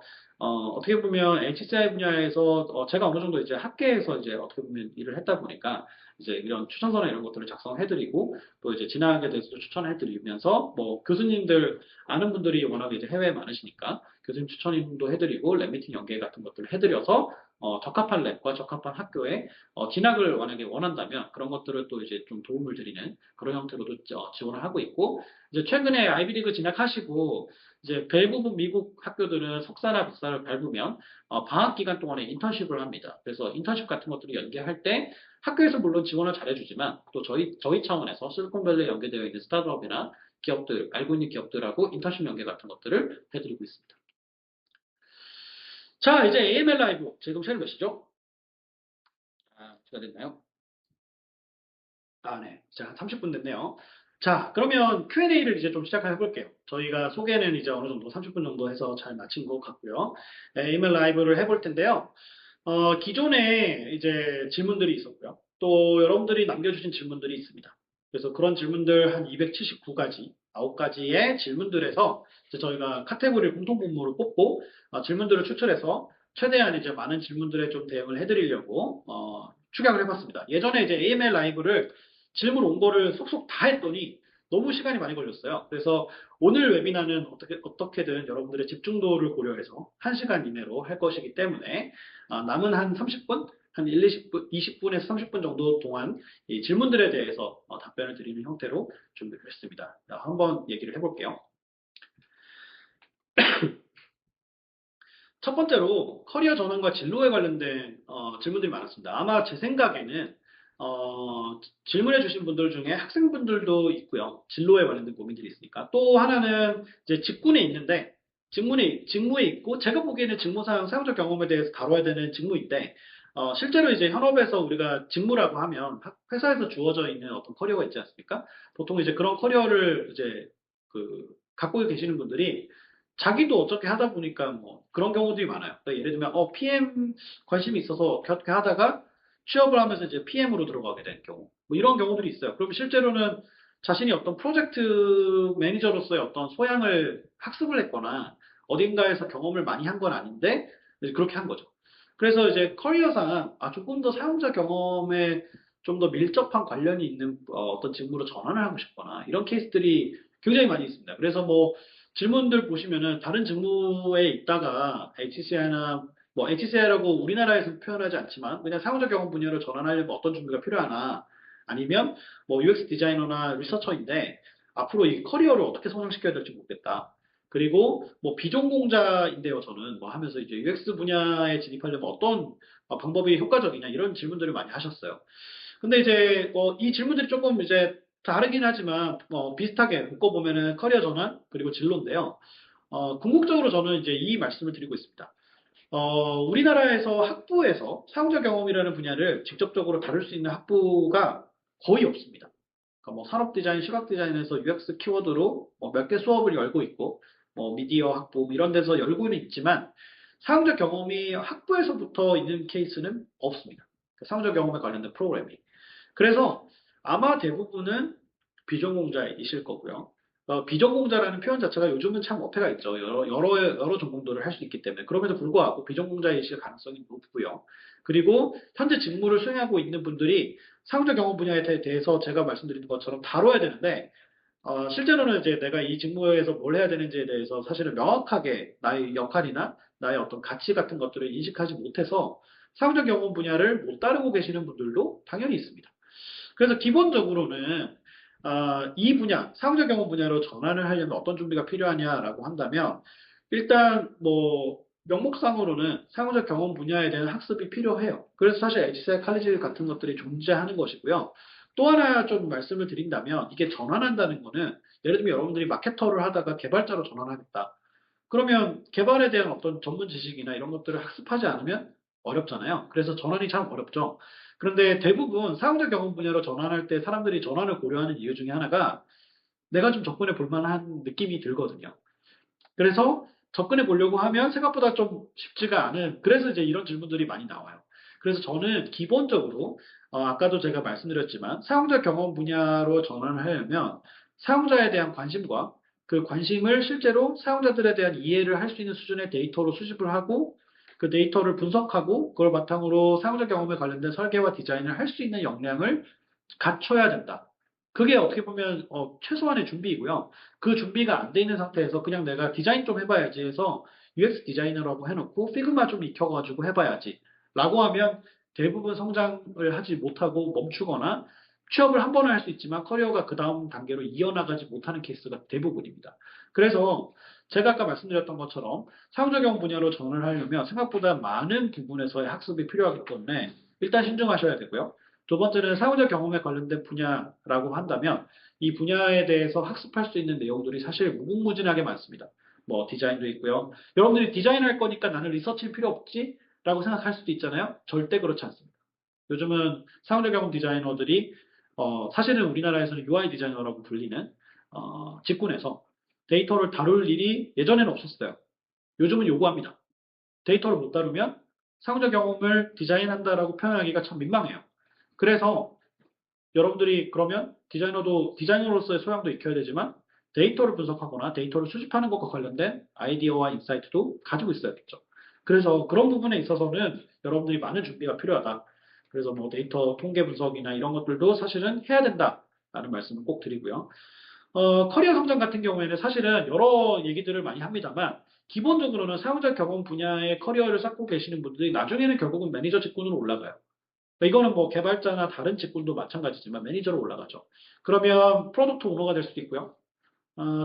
떻게 보면 HCI 분야에서 제가 어느 정도 이제 학계에서 이제 어떻게 보면 일을 했다 보니까 이제 이런 추천서나 이런 것들을 작성해드리고 또 이제 진학에 대해서도 추천해드리면서 뭐 교수님들 아는 분들이 워낙에 이제 해외에 많으시니까 교수님 추천도 해드리고 랩 미팅 연계 같은 것들을 해드려서 적합한 랩과 적합한 학교에 진학을 만약에 원한다면 그런 것들을 또 이제 좀 도움을 드리는 그런 형태로도 지원을 하고 있고 이제 최근에 아이비리그 진학하시고 이제 대부분 미국 학교들은 석사나 박사를 밟으면 방학 기간 동안에 인턴십을 합니다. 그래서 인턴십 같은 것들을 연계할 때 학교에서 물론 지원을 잘해주지만 또 저희 차원에서 실리콘밸리에 연계되어 있는 스타트업이나 기업들, 알고 있는 기업들하고 인턴십 연계 같은 것들을 해드리고 있습니다. 자, 이제 AML 라이브. 지금 시간이 몇 시죠? 제가 됐나요? 네. 자, 30분 됐네요. 자, 그러면 Q&A를 이제 좀 시작해 볼게요. 저희가 소개는 이제 어느 정도 30분 정도 해서 잘 마친 것 같고요. AML 라이브를 해볼 텐데요. 기존에 이제 질문들이 있었고요. 또 여러분들이 남겨주신 질문들이 있습니다. 그래서 그런 질문들 한 279가지, 9가지의 질문들에서 이제 저희가 카테고리를 공통분모로 뽑고 질문들을 추출해서 최대한 이제 많은 질문들에 좀 대응을 해드리려고 축약을 해봤습니다. 예전에 이제 AML 라이브를 질문 온 거를 속속 다 했더니 너무 시간이 많이 걸렸어요. 그래서 오늘 웨비나는 어떻게든 여러분들의 집중도를 고려해서 1시간 이내로 할 것이기 때문에 남은 한 30분, 한 20분에서 30분 정도 동안 이 질문들에 대해서 답변을 드리는 형태로 준비를 했습니다. 한번 얘기를 해볼게요. 첫 번째로 커리어 전환과 진로에 관련된 질문들이 많았습니다. 아마 제 생각에는 질문해 주신 분들 중에 학생분들도 있고요. 진로에 관련된 고민들이 있으니까. 또 하나는 이제 직군에 있는데 직무에 있고 제가 보기에는 직무상 사용자 경험에 대해서 다뤄야 되는 직무인데 실제로 이제 현업에서 우리가 직무라고 하면 회사에서 주어져 있는 어떤 커리어가 있지 않습니까? 보통 이제 그런 커리어를 이제 갖고 계시는 분들이 자기도 어떻게 하다 보니까 뭐 그런 경우들이 많아요. 그러니까 예를 들면 PM 관심이 있어서 어떻게 하다가 취업을 하면서 이제 PM으로 들어가게 된 경우 뭐 이런 경우들이 있어요. 그럼 실제로는 자신이 어떤 프로젝트 매니저로서의 어떤 소양을 학습을 했거나 어딘가에서 경험을 많이 한 건 아닌데 이제 그렇게 한 거죠. 그래서 이제 커리어상 조금 더 사용자 경험에 좀 더 밀접한 관련이 있는 어떤 직무로 전환을 하고 싶거나 이런 케이스들이 굉장히 많이 있습니다. 그래서 뭐 질문들 보시면은 다른 직무에 있다가 HCI나 뭐 HCI라고 우리나라에서 표현하지 않지만 그냥 사용자 경험 분야로 전환하려면 어떤 준비가 필요하나 아니면 뭐 UX 디자이너나 리서처인데 앞으로 이 커리어를 어떻게 성장시켜야 될지 모르겠다. 그리고 뭐 비전공자인데요, 저는 뭐 하면서 이제 UX 분야에 진입하려면 어떤 방법이 효과적이냐 이런 질문들을 많이 하셨어요. 근데 이제 이 질문들이 조금 이제 다르긴 하지만 비슷하게 묶어보면은 커리어 전환 그리고 진로인데요. 궁극적으로 저는 이제 이 말씀을 드리고 있습니다. 우리나라에서 학부에서 사용자 경험이라는 분야를 직접적으로 다룰 수 있는 학부가 거의 없습니다. 그러니까 뭐 산업 디자인, 시각 디자인에서 UX 키워드로 몇 개 수업을 열고 있고, 뭐 미디어 학부 이런 데서 열고는 있지만 사용자 경험이 학부에서부터 있는 케이스는 없습니다. 사용자 경험에 관련된 프로그램이. 그래서 아마 대부분은 비전공자이실 거고요. 비전공자라는 표현 자체가 요즘은 참 어폐가 있죠. 여러 전공들을 할 수 있기 때문에. 그럼에도 불구하고 비전공자이실 가능성이 높고요. 그리고 현재 직무를 수행하고 있는 분들이 사용자 경험 분야에 대해서 제가 말씀드린 것처럼 다뤄야 되는데, 실제로는 이제 내가 이 직무에서 뭘 해야 되는지에 대해서 사실은 명확하게 나의 역할이나 나의 어떤 가치 같은 것들을 인식하지 못해서 사용자 경험 분야를 못 다루고 계시는 분들도 당연히 있습니다. 그래서 기본적으로는 이 분야, 사용자 경험 분야로 전환을 하려면 어떤 준비가 필요하냐라고 한다면 일단 뭐 명목상으로는 사용자 경험 분야에 대한 학습이 필요해요. 그래서 사실 HCI 칼리지 같은 것들이 존재하는 것이고요. 또 하나 좀 말씀을 드린다면 이게 전환한다는 거는 예를 들면 여러분들이 마케터를 하다가 개발자로 전환하겠다. 그러면 개발에 대한 어떤 전문 지식이나 이런 것들을 학습하지 않으면 어렵잖아요. 그래서 전환이 참 어렵죠. 그런데 대부분 사용자 경험 분야로 전환할 때 사람들이 전환을 고려하는 이유 중에 하나가 내가 좀 접근해 볼 만한 느낌이 들거든요. 그래서 접근해 보려고 하면 생각보다 좀 쉽지가 않은, 그래서 이제 이런 질문들이 많이 나와요. 그래서 저는 기본적으로, 아까도 제가 말씀드렸지만, 사용자 경험 분야로 전환을 하려면 사용자에 대한 관심과 그 관심을 실제로 사용자들에 대한 이해를 할 수 있는 수준의 데이터로 수집을 하고, 그 데이터를 분석하고, 그걸 바탕으로 사용자 경험에 관련된 설계와 디자인을 할 수 있는 역량을 갖춰야 된다. 그게 어떻게 보면 최소한의 준비이고요. 그 준비가 안 돼 있는 상태에서 그냥 내가 디자인 좀 해봐야지 해서 UX 디자이너라고 해놓고 피그마 좀 익혀가지고 해봐야지 라고 하면 대부분 성장을 하지 못하고 멈추거나 취업을 한 번은 할 수 있지만 커리어가 그 다음 단계로 이어나가지 못하는 케이스가 대부분입니다. 그래서 제가 아까 말씀드렸던 것처럼 사용자 경험 분야로 전환을 하려면 생각보다 많은 부분에서의 학습이 필요하기 때문에 일단 신중하셔야 되고요. 두 번째는 사용자 경험에 관련된 분야라고 한다면 이 분야에 대해서 학습할 수 있는 내용들이 사실 무궁무진하게 많습니다. 뭐 디자인도 있고요. 여러분들이 디자인할 거니까 나는 리서치 필요 없지? 라고 생각할 수도 있잖아요. 절대 그렇지 않습니다. 요즘은 사용자 경험 디자이너들이 사실은 우리나라에서는 UI 디자이너라고 불리는 직군에서 데이터를 다룰 일이 예전에는 없었어요. 요즘은 요구합니다. 데이터를 못 다루면 사용자 경험을 디자인한다라고 표현하기가 참 민망해요. 그래서 여러분들이 그러면 디자이너도 디자이너로서의 소양도 익혀야 되지만 데이터를 분석하거나 데이터를 수집하는 것과 관련된 아이디어와 인사이트도 가지고 있어야겠죠. 그래서 그런 부분에 있어서는 여러분들이 많은 준비가 필요하다. 그래서 뭐 데이터 통계 분석이나 이런 것들도 사실은 해야 된다라는 말씀을 꼭 드리고요. 커리어 성장 같은 경우에는 사실은 여러 얘기들을 많이 합니다만 기본적으로는 사용자 경험 분야의 커리어를 쌓고 계시는 분들이 나중에는 결국은 매니저 직군으로 올라가요. 이거는 뭐 개발자나 다른 직군도 마찬가지지만 매니저로 올라가죠. 그러면 프로덕트 오너가 될 수도 있고요.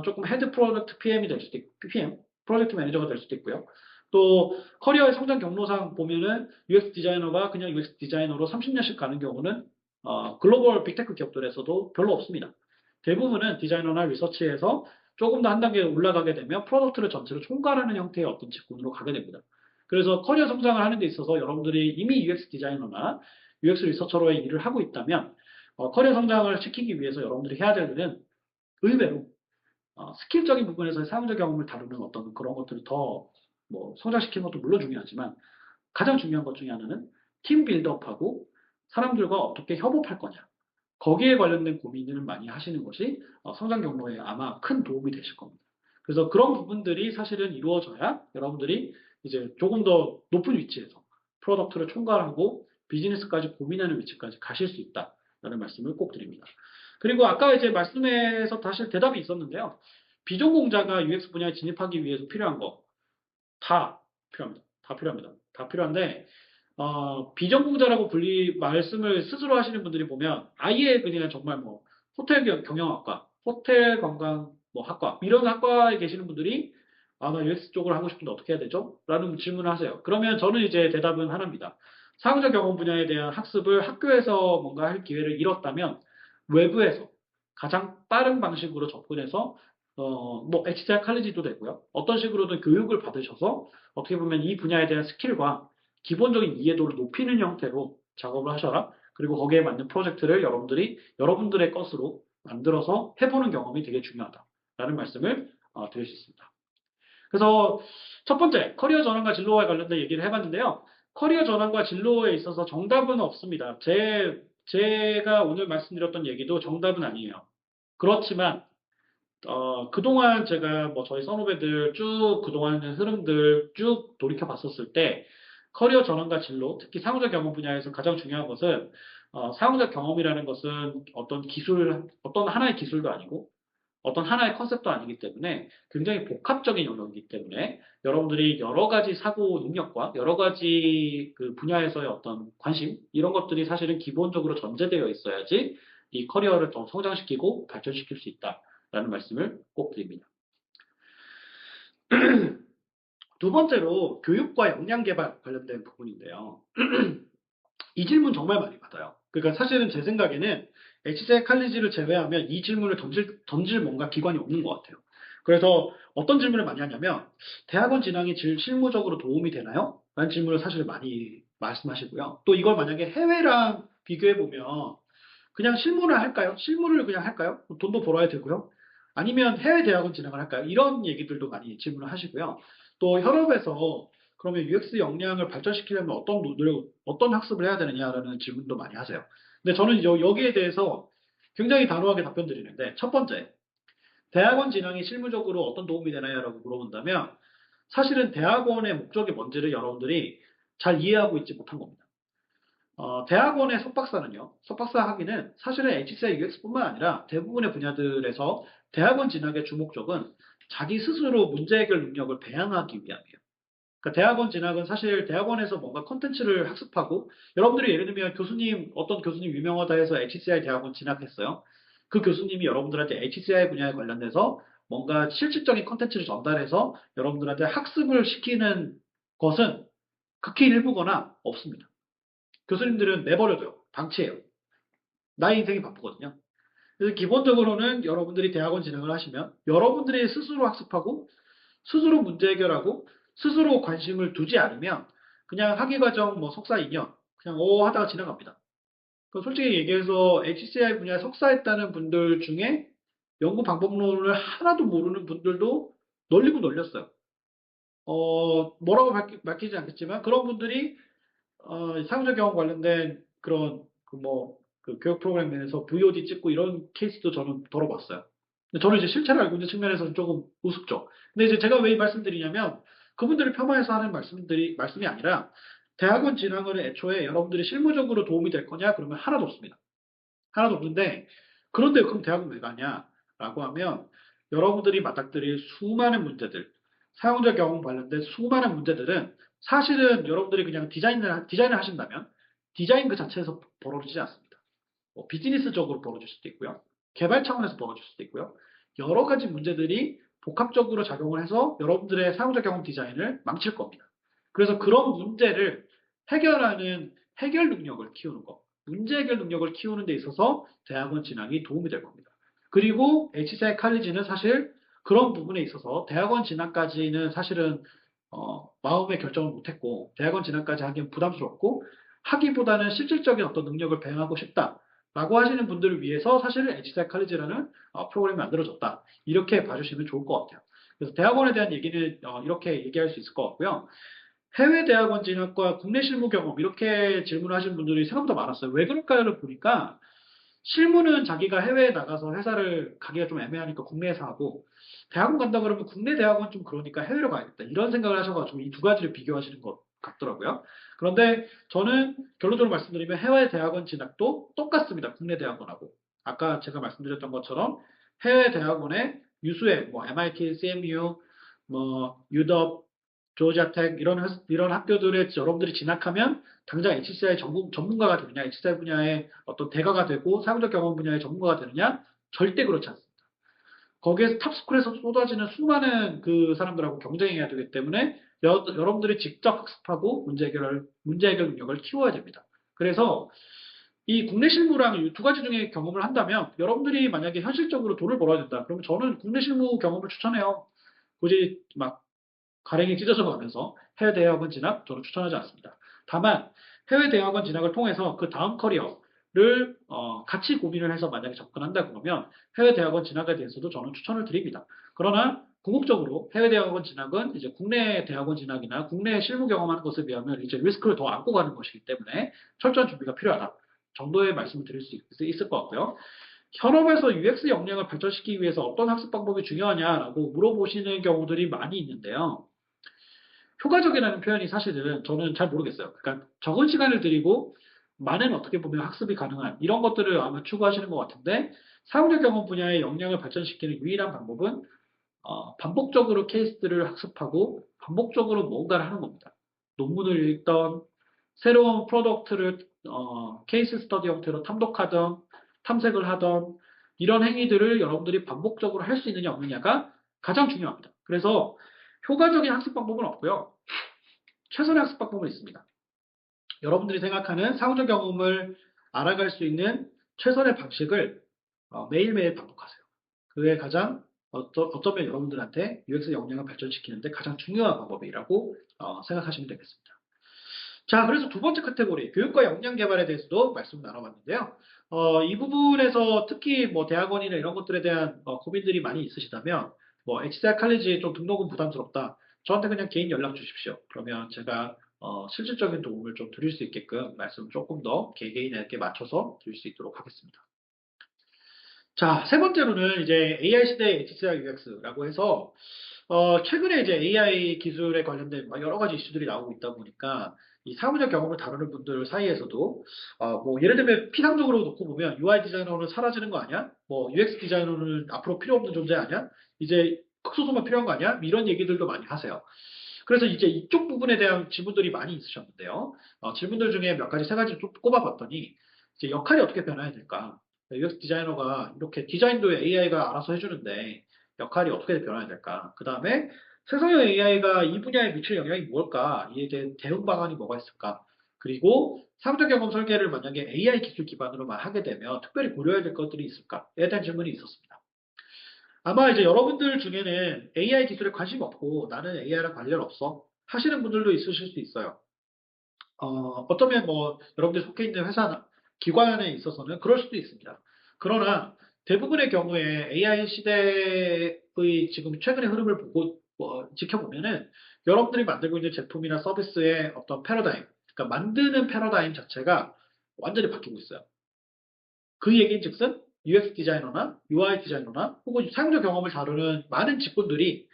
조금 헤드 프로덕트 PM이 될 수도 있고, PM, 프로젝트 매니저가 될 수도 있고요. 또 커리어의 성장 경로상 보면은 UX 디자이너가 그냥 UX 디자이너로 30년씩 가는 경우는 글로벌 빅테크 기업들에서도 별로 없습니다. 대부분은 디자이너나 리서치에서 조금 더 한 단계 올라가게 되면 프로덕트를 전체로 총괄하는 형태의 어떤 직군으로 가게 됩니다. 그래서 커리어 성장을 하는 데 있어서 여러분들이 이미 UX 디자이너나 UX 리서처로의 일을 하고 있다면 커리어 성장을 시키기 위해서 여러분들이 해야 될 일은 의외로 스킬적인 부분에서의 사용자 경험을 다루는 어떤 그런 것들을 더 뭐 성장시키는 것도 물론 중요하지만 가장 중요한 것 중에 하나는 팀 빌드업하고 사람들과 어떻게 협업할 거냐. 거기에 관련된 고민을 많이 하시는 것이 성장 경로에 아마 큰 도움이 되실 겁니다. 그래서 그런 부분들이 사실은 이루어져야 여러분들이 이제 조금 더 높은 위치에서 프로덕트를 총괄하고 비즈니스까지 고민하는 위치까지 가실 수 있다라는 말씀을 꼭 드립니다. 그리고 아까 이제 말씀에서 사실 대답이 있었는데요. 비전공자가 UX 분야에 진입하기 위해서 필요한 거 다 필요합니다. 다 필요합니다. 다 필요한데 비전공자라고 말씀을 스스로 하시는 분들이 보면 아예 그냥 정말 뭐 호텔 경영학과, 호텔 관광 뭐 학과 이런 학과에 계시는 분들이 나 UX 쪽을 하고 싶은데 어떻게 해야 되죠? 라는 질문을 하세요. 그러면 저는 이제 대답은 하나입니다. 사용자 경험 분야에 대한 학습을 학교에서 뭔가 할 기회를 잃었다면 외부에서 가장 빠른 방식으로 접근해서 뭐 HCR 칼리지도 되고요. 어떤 식으로든 교육을 받으셔서 어떻게 보면 이 분야에 대한 스킬과 기본적인 이해도를 높이는 형태로 작업을 하셔라. 그리고 거기에 맞는 프로젝트를 여러분들이 여러분들의 것으로 만들어서 해보는 경험이 되게 중요하다라는 말씀을 드릴 수 있습니다. 그래서 첫 번째, 커리어 전환과 진로와 관련된 얘기를 해봤는데요. 커리어 전환과 진로에 있어서 정답은 없습니다. 제가 오늘 말씀드렸던 얘기도 정답은 아니에요. 그렇지만 그동안 제가 뭐 저희 선후배들 쭉 그동안의 흐름들 쭉 돌이켜 봤었을 때 커리어 전환과 진로, 특히 상호작 경험 분야에서 가장 중요한 것은 상호작 경험이라는 것은 어떤 기술, 어떤 하나의 기술도 아니고 어떤 하나의 컨셉도 아니기 때문에 굉장히 복합적인 영역이기 때문에 여러분들이 여러 가지 사고 능력과 여러 가지 그 분야에서의 어떤 관심 이런 것들이 사실은 기본적으로 전제되어 있어야지 이 커리어를 더 성장시키고 발전시킬 수 있다라는 말씀을 꼭 드립니다. 두 번째로 교육과 역량 개발 관련된 부분인데요. 이 질문 정말 많이 받아요. 그러니까 사실은 제 생각에는 HCI 칼리지를 제외하면 이 질문을 던질 뭔가 기관이 없는 것 같아요. 그래서 어떤 질문을 많이 하냐면 대학원 진학이 실무적으로 도움이 되나요? 라는 질문을 사실 많이 말씀하시고요. 또 이걸 만약에 해외랑 비교해 보면 그냥 실무를 할까요? 실무를 그냥 할까요? 돈도 벌어야 되고요. 아니면 해외 대학원 진학을 할까요? 이런 얘기들도 많이 질문을 하시고요. 또 현업에서 그러면 UX 역량을 발전시키려면 어떤 학습을 해야 되느냐라는 질문도 많이 하세요. 근데 저는 여기에 대해서 굉장히 단호하게 답변 드리는데, 첫 번째, 대학원 진학이 실무적으로 어떤 도움이 되나요?라고 물어본다면, 사실은 대학원의 목적이 뭔지를 여러분들이 잘 이해하고 있지 못한 겁니다. 대학원의 석박사 학위는 사실은 HCI UX뿐만 아니라 대부분의 분야들에서 대학원 진학의 주목적은 자기 스스로 문제 해결 능력을 배양하기 위함이에요. 그러니까 대학원 진학은 사실 대학원에서 뭔가 컨텐츠를 학습하고 여러분들이 예를 들면 어떤 교수님 유명하다 해서 HCI 대학원 진학했어요. 그 교수님이 여러분들한테 HCI 분야에 관련돼서 뭔가 실질적인 컨텐츠를 전달해서 여러분들한테 학습을 시키는 것은 극히 일부거나 없습니다. 교수님들은 내버려둬요. 방치해요. 나의 인생이 바쁘거든요. 그래서 기본적으로는 여러분들이 대학원 진학을 하시면 여러분들이 스스로 학습하고 스스로 문제 해결하고 스스로 관심을 두지 않으면 그냥 학위과정 뭐 석사 2년 그냥 하다가 지나갑니다. 솔직히 얘기해서 HCI 분야에 석사했다는 분들 중에 연구 방법론을 하나도 모르는 분들도 널리고 널렸어요. 뭐라고 밝히지 않겠지만 그런 분들이 사용자 경험 관련된 그런 그 교육 프로그램 내에서 VOD 찍고 이런 케이스도 저는 들어봤어요. 근데 저는 이제 실체를 알고 있는 측면에서는 조금 우습죠. 근데 이제 제가 왜 이 말씀드리냐면 그분들을 폄하해서 하는 말씀이 아니라 대학원 진학은 애초에 여러분들이 실무적으로 도움이 될 거냐? 그러면 하나도 없습니다. 하나도 없는데 그런데 그럼 대학은 왜 가냐? 라고 하면 여러분들이 맞닥뜨릴 수많은 문제들, 사용자 경험 관련된 수많은 문제들은 사실은 여러분들이 그냥 디자인을 하신다면 디자인 그 자체에서 벌어지지 않습니다. 비즈니스적으로 벌어질 수도 있고요. 개발 차원에서 벌어질 수도 있고요. 여러 가지 문제들이 복합적으로 작용을 해서 여러분들의 사용자 경험 디자인을 망칠 겁니다. 그래서 그런 문제를 해결하는 해결 능력을 키우는 것, 문제 해결 능력을 키우는 데 있어서 대학원 진학이 도움이 될 겁니다. 그리고 HCI 칼리지는 사실 그런 부분에 있어서 대학원 진학까지는 사실은 마음의 결정을 못했고 대학원 진학까지 하기엔 부담스럽고 하기보다는 실질적인 어떤 능력을 배양하고 싶다. 라고 하시는 분들을 위해서 사실은 HCI 칼리지라는 프로그램이 만들어졌다. 이렇게 봐주시면 좋을 것 같아요. 그래서 대학원에 대한 얘기는 이렇게 얘기할 수 있을 것 같고요. 해외 대학원 진학과 국내 실무 경험 이렇게 질문하시는 분들이 생각보다 많았어요. 왜 그럴까요를 보니까 실무는 자기가 해외에 나가서 회사를 가기가 좀 애매하니까 국내에서 하고 대학원 간다 그러면 국내 대학원 좀 그러니까 해외로 가야겠다. 이런 생각을 하셔가지고 이 두 가지를 비교하시는 것 같더라고요. 그런데 저는 결론적으로 말씀드리면 해외 대학원 진학도 똑같습니다. 국내 대학원하고. 아까 제가 말씀드렸던 것처럼 해외 대학원의 유수의 뭐 MIT, CMU, 뭐 유덕, 조지아텍 이런 학교들에 여러분들이 진학하면 당장 HCI 전문가가 되느냐, HCI 분야의 어떤 대가가 되고 사용자 경험 분야의 전문가가 되느냐? 절대 그렇지 않습니다. 거기에서 탑스쿨에서 쏟아지는 수많은 그 사람들하고 경쟁해야 되기 때문에 여러분들이 직접 학습하고 문제 해결 능력을 키워야 됩니다. 그래서 이 국내 실무랑 이 두 가지 중에 경험을 한다면 여러분들이 만약에 현실적으로 돈을 벌어야 된다. 그러면 저는 국내 실무 경험을 추천해요. 굳이 막 가랭이 찢어져 가면서 해외 대학원 진학 저는 추천하지 않습니다. 다만 해외 대학원 진학을 통해서 그 다음 커리어를 같이 고민을 해서 만약에 접근한다 그러면 해외 대학원 진학에 대해서도 저는 추천을 드립니다. 그러나 궁극적으로 해외 대학원 진학은 이제 국내 대학원 진학이나 국내 실무 경험하는 것에 비하면 이제 리스크를 더 안고 가는 것이기 때문에 철저한 준비가 필요하다 정도의 말씀을 드릴 수 있을 것 같고요. 현업에서 UX 역량을 발전시키기 위해서 어떤 학습 방법이 중요하냐라고 물어보시는 경우들이 많이 있는데요. 효과적이라는 표현이 사실은 저는 잘 모르겠어요. 그러니까 적은 시간을 들이고 많은 어떻게 보면 학습이 가능한 이런 것들을 아마 추구하시는 것 같은데 사용자 경험 분야의 역량을 발전시키는 유일한 방법은 반복적으로 케이스들을 학습하고 반복적으로 뭔가를 하는 겁니다. 논문을 읽던 새로운 프로덕트를 케이스 스터디 형태로 탐독하던 탐색을 하던 이런 행위들을 여러분들이 반복적으로 할 수 있느냐 없느냐가 가장 중요합니다. 그래서 효과적인 학습 방법은 없고요. 최선의 학습 방법은 있습니다. 여러분들이 생각하는 사후적 경험을 알아갈 수 있는 최선의 방식을 매일매일 반복하세요. 그게 가장 어쩌면 여러분들한테 UX 역량을 발전시키는데 가장 중요한 방법이라고 생각하시면 되겠습니다. 자, 그래서 두 번째 카테고리, 교육과 역량 개발에 대해서도 말씀 나눠봤는데요. 이 부분에서 특히 뭐 대학원이나 이런 것들에 대한 고민들이 많이 있으시다면, 뭐 HCI 칼리지 좀 등록은 부담스럽다. 저한테 그냥 개인 연락 주십시오. 그러면 제가 실질적인 도움을 좀 드릴 수 있게끔 말씀 조금 더 개개인에게 맞춰서 드릴 수 있도록 하겠습니다. 자, 세 번째로는 이제 AI 시대 HCI UX라고 해서 최근에 이제 AI 기술에 관련된 여러 가지 이슈들이 나오고 있다 보니까 이 사무적 경험을 다루는 분들 사이에서도 뭐 예를 들면 피상적으로 놓고 보면 UI 디자이너는 사라지는 거 아니야? 뭐 UX 디자이너는 앞으로 필요 없는 존재 아니야? 이제 극소수만 필요한 거 아니야? 이런 얘기들도 많이 하세요. 그래서 이제 이쪽 부분에 대한 질문들이 많이 있으셨는데요. 질문들 중에 몇 가지, 세 가지 좀 꼽아봤더니 이제 역할이 어떻게 변해야 될까? UX 디자이너가 이렇게 디자인도 AI가 알아서 해주는데 역할이 어떻게 변해야 될까? 그 다음에 생성형 AI가 이 분야에 미칠 영향이 뭘까? 이에 대한 대응 방안이 뭐가 있을까? 그리고 상대 경험 설계를 만약에 AI 기술 기반으로만 하게 되면 특별히 고려해야 될 것들이 있을까에 대한 질문이 있었습니다. 아마 이제 여러분들 중에는 AI 기술에 관심 없고 나는 AI랑 관련 없어 하시는 분들도 있으실 수 있어요. 어쩌면 뭐 여러분들 속해 있는 회사나 기관에 있어서는 그럴 수도 있습니다. 그러나 대부분의 경우에 AI 시대의 지금 최근의 흐름을 보고 지켜보면은 여러분들이 만들고 있는 제품이나 서비스의 어떤 패러다임, 그러니까 만드는 패러다임 자체가 완전히 바뀌고 있어요. 그 얘기인즉슨 UX 디자이너나 UI 디자이너나 혹은 사용자 경험을 다루는 많은 직군들이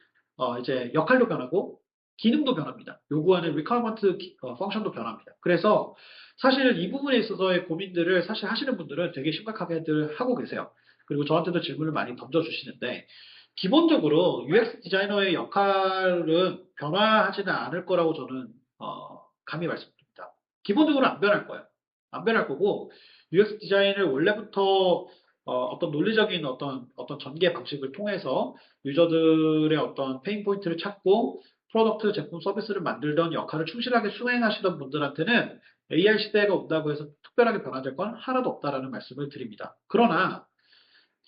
이제 역할도 변하고 기능도 변합니다. 요구하는 requirement 펑션도 변합니다. 그래서 사실 이 부분에 있어서의 고민들을 사실 하시는 분들은 되게 심각하게들 하고 계세요. 그리고 저한테도 질문을 많이 던져주시는데 기본적으로 UX 디자이너의 역할은 변화하지는 않을 거라고 저는 감히 말씀드립니다. 기본적으로 안 변할 거예요. 안 변할 거고 UX 디자인을 원래부터 어떤 논리적인 어떤 전개 방식을 통해서 유저들의 어떤 페인 포인트를 찾고 프로덕트, 제품, 서비스를 만들던 역할을 충실하게 수행하시던 분들한테는 AI 시대가 온다고 해서 특별하게 변화될 건 하나도 없다라는 말씀을 드립니다. 그러나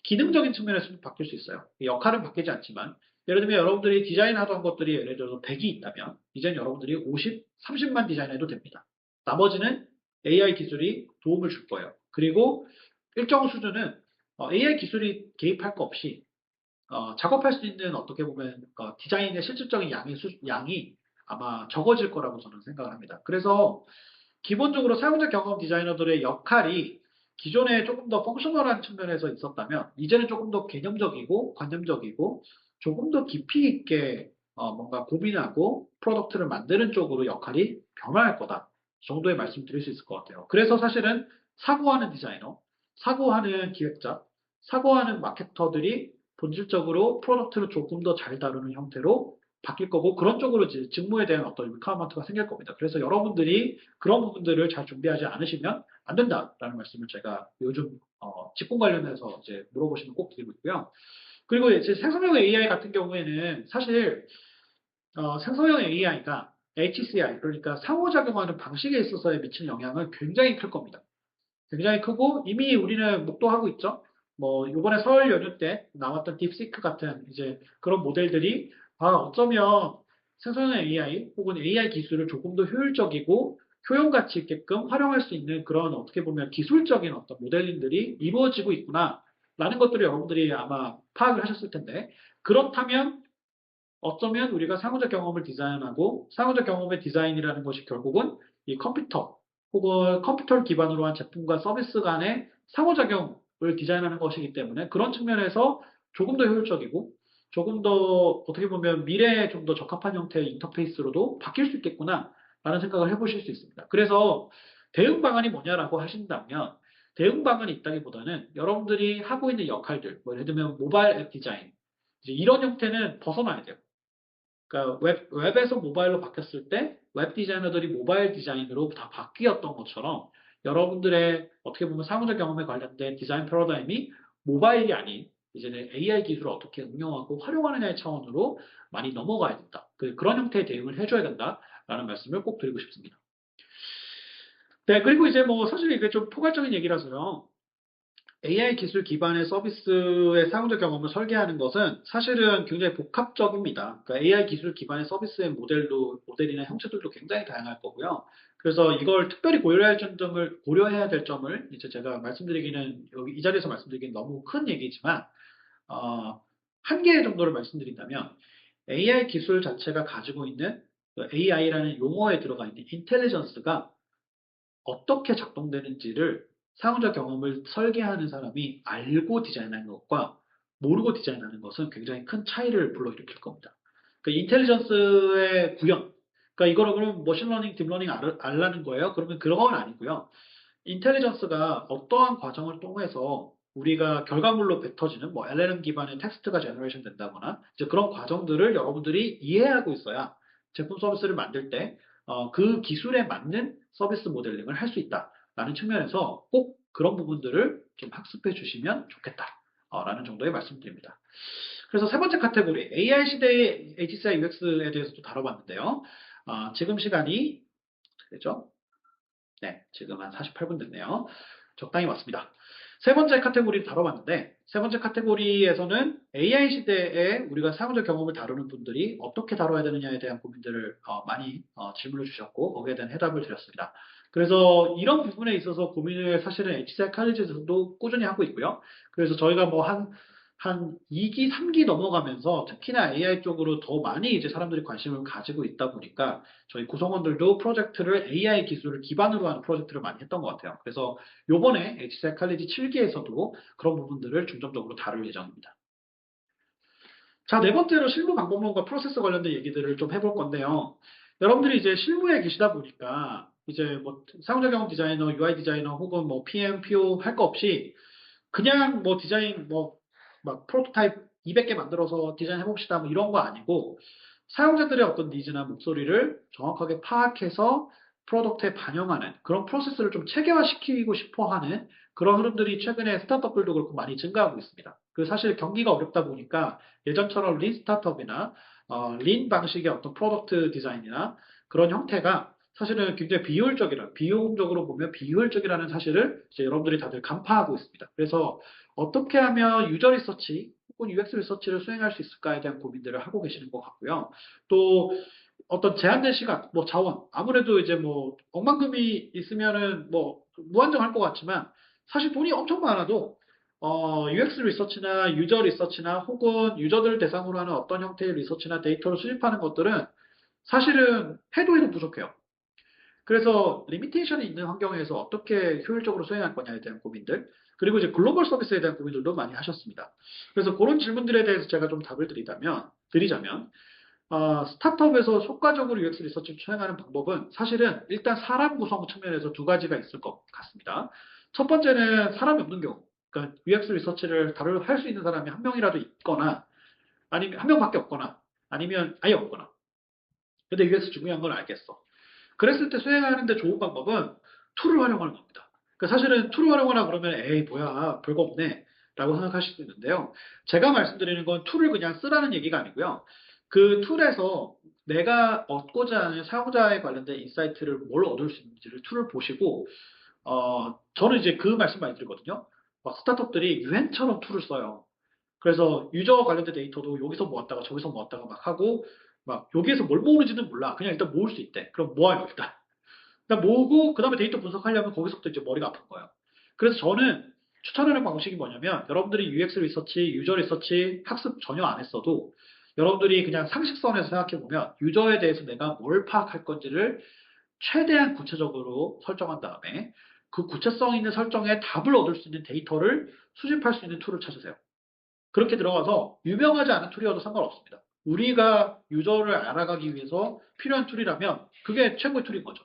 기능적인 측면에서도 바뀔 수 있어요. 역할은 바뀌지 않지만 예를 들면 여러분들이 디자인하던 것들이 예를 들어서 100이 있다면 이젠 여러분들이 50, 30만 디자인해도 됩니다. 나머지는 AI 기술이 도움을 줄 거예요. 그리고 일정 수준은 AI 기술이 개입할 거 없이 작업할 수 있는 어떻게 보면 디자인의 실질적인 양이 아마 적어질 거라고 저는 생각을 합니다. 그래서 기본적으로 사용자 경험 디자이너들의 역할이 기존에 조금 더 펑셔널한 측면에서 있었다면 이제는 조금 더 개념적이고 관념적이고 조금 더 깊이 있게 뭔가 고민하고 프로덕트를 만드는 쪽으로 역할이 변화할 거다 정도의 말씀 드릴 수 있을 것 같아요. 그래서 사실은 사고하는 디자이너, 사고하는 기획자, 사고하는 마케터들이 본질적으로 프로덕트를 조금 더 잘 다루는 형태로 바뀔 거고 그런 쪽으로 이제 직무에 대한 어떤 리퀘어먼트가 생길 겁니다. 그래서 여러분들이 그런 부분들을 잘 준비하지 않으시면 안 된다라는 말씀을 제가 요즘 직군 관련해서 이제 물어보시면 꼭 드리고 있고요. 그리고 이제 생성형 AI 같은 경우에는 사실 생성형 AI가 HCI 그러니까 상호작용하는 방식에 있어서의 미치는 영향은 굉장히 클 겁니다. 굉장히 크고 이미 우리는 목도하고 있죠. 뭐 이번에 설 연휴 때 나왔던 딥시크 같은 이제 그런 모델들이 어쩌면 생성형 AI 혹은 AI 기술을 조금 더 효율적이고 효용 가치 있게끔 활용할 수 있는 그런 어떻게 보면 기술적인 어떤 모델링들이 이루어지고 있구나라는 것들을 여러분들이 아마 파악을 하셨을 텐데 그렇다면 어쩌면 우리가 상호작 경험을 디자인하고 상호작 경험의 디자인이라는 것이 결국은 이 컴퓨터 혹은 컴퓨터를 기반으로 한 제품과 서비스 간의 상호작용을 디자인하는 것이기 때문에 그런 측면에서 조금 더 효율적이고 조금 더 어떻게 보면 미래에 좀 더 적합한 형태의 인터페이스로도 바뀔 수 있겠구나 라는 생각을 해보실 수 있습니다. 그래서 대응 방안이 뭐냐라고 하신다면 대응 방안이 있다기보다는 여러분들이 하고 있는 역할들, 뭐 예를 들면 모바일 앱 디자인, 이제 이런 형태는 벗어나야 돼요. 그러니까 웹에서 모바일로 바뀌었을 때 웹 디자이너들이 모바일 디자인으로 다 바뀌었던 것처럼 여러분들의 어떻게 보면 상호작 경험에 관련된 디자인 패러다임이 모바일이 아닌 이제는 AI 기술을 어떻게 응용하고 활용하느냐의 차원으로 많이 넘어가야 된다. 그런 형태의 대응을 해줘야 된다라는 말씀을 꼭 드리고 싶습니다. 네, 그리고 이제 뭐 사실 이게 좀 포괄적인 얘기라서요. AI 기술 기반의 서비스의 사용자 경험을 설계하는 것은 사실은 굉장히 복합적입니다. 그러니까 AI 기술 기반의 서비스의 모델이나 형태들도 굉장히 다양할 거고요. 그래서 이걸 특별히 고려해야 될 점을 이제 제가 말씀드리기는, 여기 이 자리에서 말씀드리기는 너무 큰 얘기지만, 한 개 정도를 말씀드린다면, AI 기술 자체가 가지고 있는 AI라는 용어에 들어가 있는 인텔리전스가 어떻게 작동되는지를 사용자 경험을 설계하는 사람이 알고 디자인하는 것과 모르고 디자인하는 것은 굉장히 큰 차이를 불러일으킬 겁니다. 그 인텔리전스의 구현, 그러니까 이거를 그러면 머신러닝, 딥러닝 알라는 거예요? 그러면 그런 건 아니고요. 인텔리전스가 어떠한 과정을 통해서 우리가 결과물로 뱉어지는 뭐 LLM 기반의 텍스트가 제너레이션 된다거나 이제 그런 과정들을 여러분들이 이해하고 있어야 제품 서비스를 만들 때 그 기술에 맞는 서비스 모델링을 할 수 있다라는 측면에서 꼭 그런 부분들을 좀 학습해 주시면 좋겠다라는 정도의 말씀드립니다. 그래서 세 번째 카테고리 AI 시대의 HCI UX에 대해서도 다뤄봤는데요. 지금 시간이 되죠? 네, 지금 한 48분 됐네요. 적당히 왔습니다. 세 번째 카테고리를 다뤄봤는데, 세 번째 카테고리에서는 AI 시대에 우리가 사용자 경험을 다루는 분들이 어떻게 다뤄야 되느냐에 대한 고민들을 많이 질문을 주셨고, 거기에 대한 해답을 드렸습니다. 그래서 이런 부분에 있어서 고민을 사실은 HCI 칼리지에서도 꾸준히 하고 있고요. 그래서 저희가 뭐 한 2기, 3기 넘어가면서 특히나 AI 쪽으로 더 많이 이제 사람들이 관심을 가지고 있다 보니까 저희 구성원들도 프로젝트를 AI 기술을 기반으로 하는 프로젝트를 많이 했던 것 같아요. 그래서 요번에 HCI 칼리지 7기에서도 그런 부분들을 중점적으로 다룰 예정입니다. 자, 네 번째로 실무 방법론과 프로세스 관련된 얘기들을 좀 해볼 건데요. 여러분들이 이제 실무에 계시다 보니까 이제 뭐 사용자 경험 디자이너, UI 디자이너 혹은 뭐 PM, PO 할 거 없이 그냥 뭐 디자인 뭐 막 프로토타입 200개 만들어서 디자인 해봅시다 뭐 이런 거 아니고 사용자들의 어떤 니즈나 목소리를 정확하게 파악해서 프로덕트에 반영하는 그런 프로세스를 좀 체계화시키고 싶어 하는 그런 흐름들이 최근에 스타트업들도 그렇고 많이 증가하고 있습니다. 그 사실 경기가 어렵다 보니까 예전처럼 린 스타트업이나 린 방식의 어떤 프로덕트 디자인이나 그런 형태가 사실은 굉장히 비용적으로 보면 비효율적이라는 사실을 이제 여러분들이 다들 간파하고 있습니다. 그래서 어떻게 하면 유저 리서치 혹은 UX 리서치를 수행할 수 있을까에 대한 고민들을 하고 계시는 것 같고요. 또 어떤 제한된 시간, 뭐 자원, 아무래도 이제 뭐 억만금이 있으면은 뭐 무한정할 것 같지만 사실 돈이 엄청 많아도 UX 리서치나 유저 리서치나 혹은 유저들 대상으로 하는 어떤 형태의 리서치나 데이터를 수집하는 것들은 사실은 해도 부족해요. 그래서 리미테이션이 있는 환경에서 어떻게 효율적으로 수행할 거냐에 대한 고민들, 그리고 이제 글로벌 서비스에 대한 고민들도 많이 하셨습니다. 그래서 그런 질문들에 대해서 제가 좀 답을 드리자면, 스타트업에서 효과적으로 UX 리서치를 수행하는 방법은 사실은 일단 사람 구성 측면에서 두 가지가 있을 것 같습니다. 첫 번째는 사람이 없는 경우, 그러니까 UX 리서치를 할 수 있는 사람이 한 명이라도 있거나, 아니면 한 명밖에 없거나, 아니면 아예 없거나. 근데 UX 중요한 건 알겠어. 그랬을 때 수행하는데 좋은 방법은 툴을 활용하는 겁니다. 그러니까 사실은 툴을 활용하라 그러면 에이 뭐야 별거 없네 라고 생각하실 수 있는데요. 제가 말씀드리는 건 툴을 그냥 쓰라는 얘기가 아니고요. 그 툴에서 내가 얻고자 하는 사용자에 관련된 인사이트를 뭘 얻을 수 있는지를 툴을 보시고 저는 이제 그 말씀 많이 드리거든요. 막 스타트업들이 유행처럼 툴을 써요. 그래서 유저 관련된 데이터도 여기서 모았다가 저기서 모았다가 막 하고 막 여기에서 뭘 모으는지는 몰라. 그냥 일단 모을 수 있대. 그럼 모아요 일단. 일단 모으고 그 다음에 데이터 분석하려면 거기서부터 이제 머리가 아픈 거예요. 그래서 저는 추천하는 방식이 뭐냐면 여러분들이 UX 리서치, 유저 리서치 학습 전혀 안 했어도 여러분들이 그냥 상식선에서 생각해 보면 유저에 대해서 내가 뭘 파악할 건지를 최대한 구체적으로 설정한 다음에 그 구체성 있는 설정에 답을 얻을 수 있는 데이터를 수집할 수 있는 툴을 찾으세요. 그렇게 들어가서 유명하지 않은 툴이어도 상관없습니다. 우리가 유저를 알아가기 위해서 필요한 툴이라면 그게 최고의 툴인 거죠.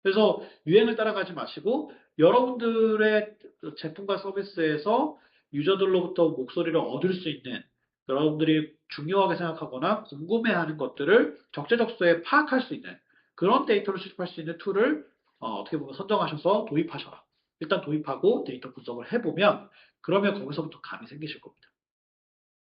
그래서 유행을 따라가지 마시고 여러분들의 제품과 서비스에서 유저들로부터 목소리를 얻을 수 있는 여러분들이 중요하게 생각하거나 궁금해하는 것들을 적재적소에 파악할 수 있는 그런 데이터를 수집할 수 있는 툴을 떻게 보면 선정하셔서 도입하셔라. 일단 도입하고 데이터 분석을 해보면 그러면 거기서부터 감이 생기실 겁니다.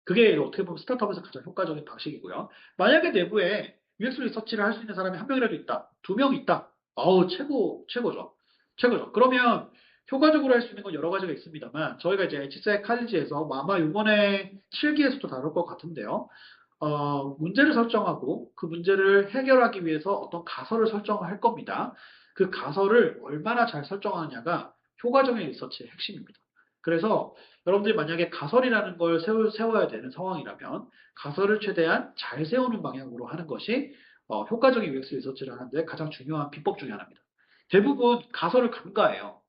그게 어떻게 보면 스타트업에서 가장 효과적인 방식이고요. 만약에 내부에 UX 리서치를 할 수 있는 사람이 한 명이라도 있다, 두 명 있다. 아우, 최고죠. 최고죠. 그러면 효과적으로 할 수 있는 건 여러 가지가 있습니다만, 저희가 이제 HCI 칼리지에서 아마 이번에 7기에서도 다룰 것 같은데요. 문제를 설정하고 그 문제를 해결하기 위해서 어떤 가설을 설정할 겁니다. 그 가설을 얼마나 잘 설정하느냐가 효과적인 리서치의 핵심입니다. 그래서 여러분들이 만약에 가설이라는 걸 세워야 되는 상황이라면 가설을 최대한 잘 세우는 방향으로 하는 것이 효과적인 UX 리서치를 하는데 가장 중요한 비법 중에 하나입니다. 대부분 가설을 간과해요.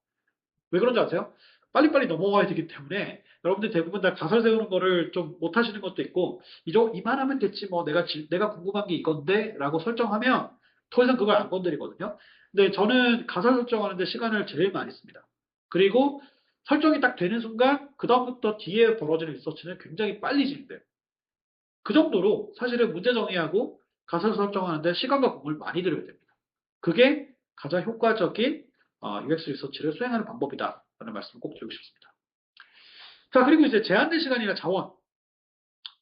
왜 그런지 아세요? 빨리빨리 넘어가야 되기 때문에 여러분들 대부분 다 가설 세우는 거를 좀 못하시는 것도 있고 이만하면 됐지 뭐 내가 궁금한 게 이건데 라고 설정하면 더 이상 그걸 안 건드리거든요. 근데 저는 가설 설정하는데 시간을 제일 많이 씁니다. 그리고 설정이 딱 되는 순간 그 다음부터 뒤에 벌어지는 리서치는 굉장히 빨리 진행돼요. 그 정도로 사실은 문제 정의하고 가설 설정하는데 시간과 공을 많이 들여야 됩니다. 그게 가장 효과적인 UX 리서치를 수행하는 방법이다라는 말씀을 꼭 드리고 싶습니다. 자, 그리고 이제 제한된 시간이나 자원.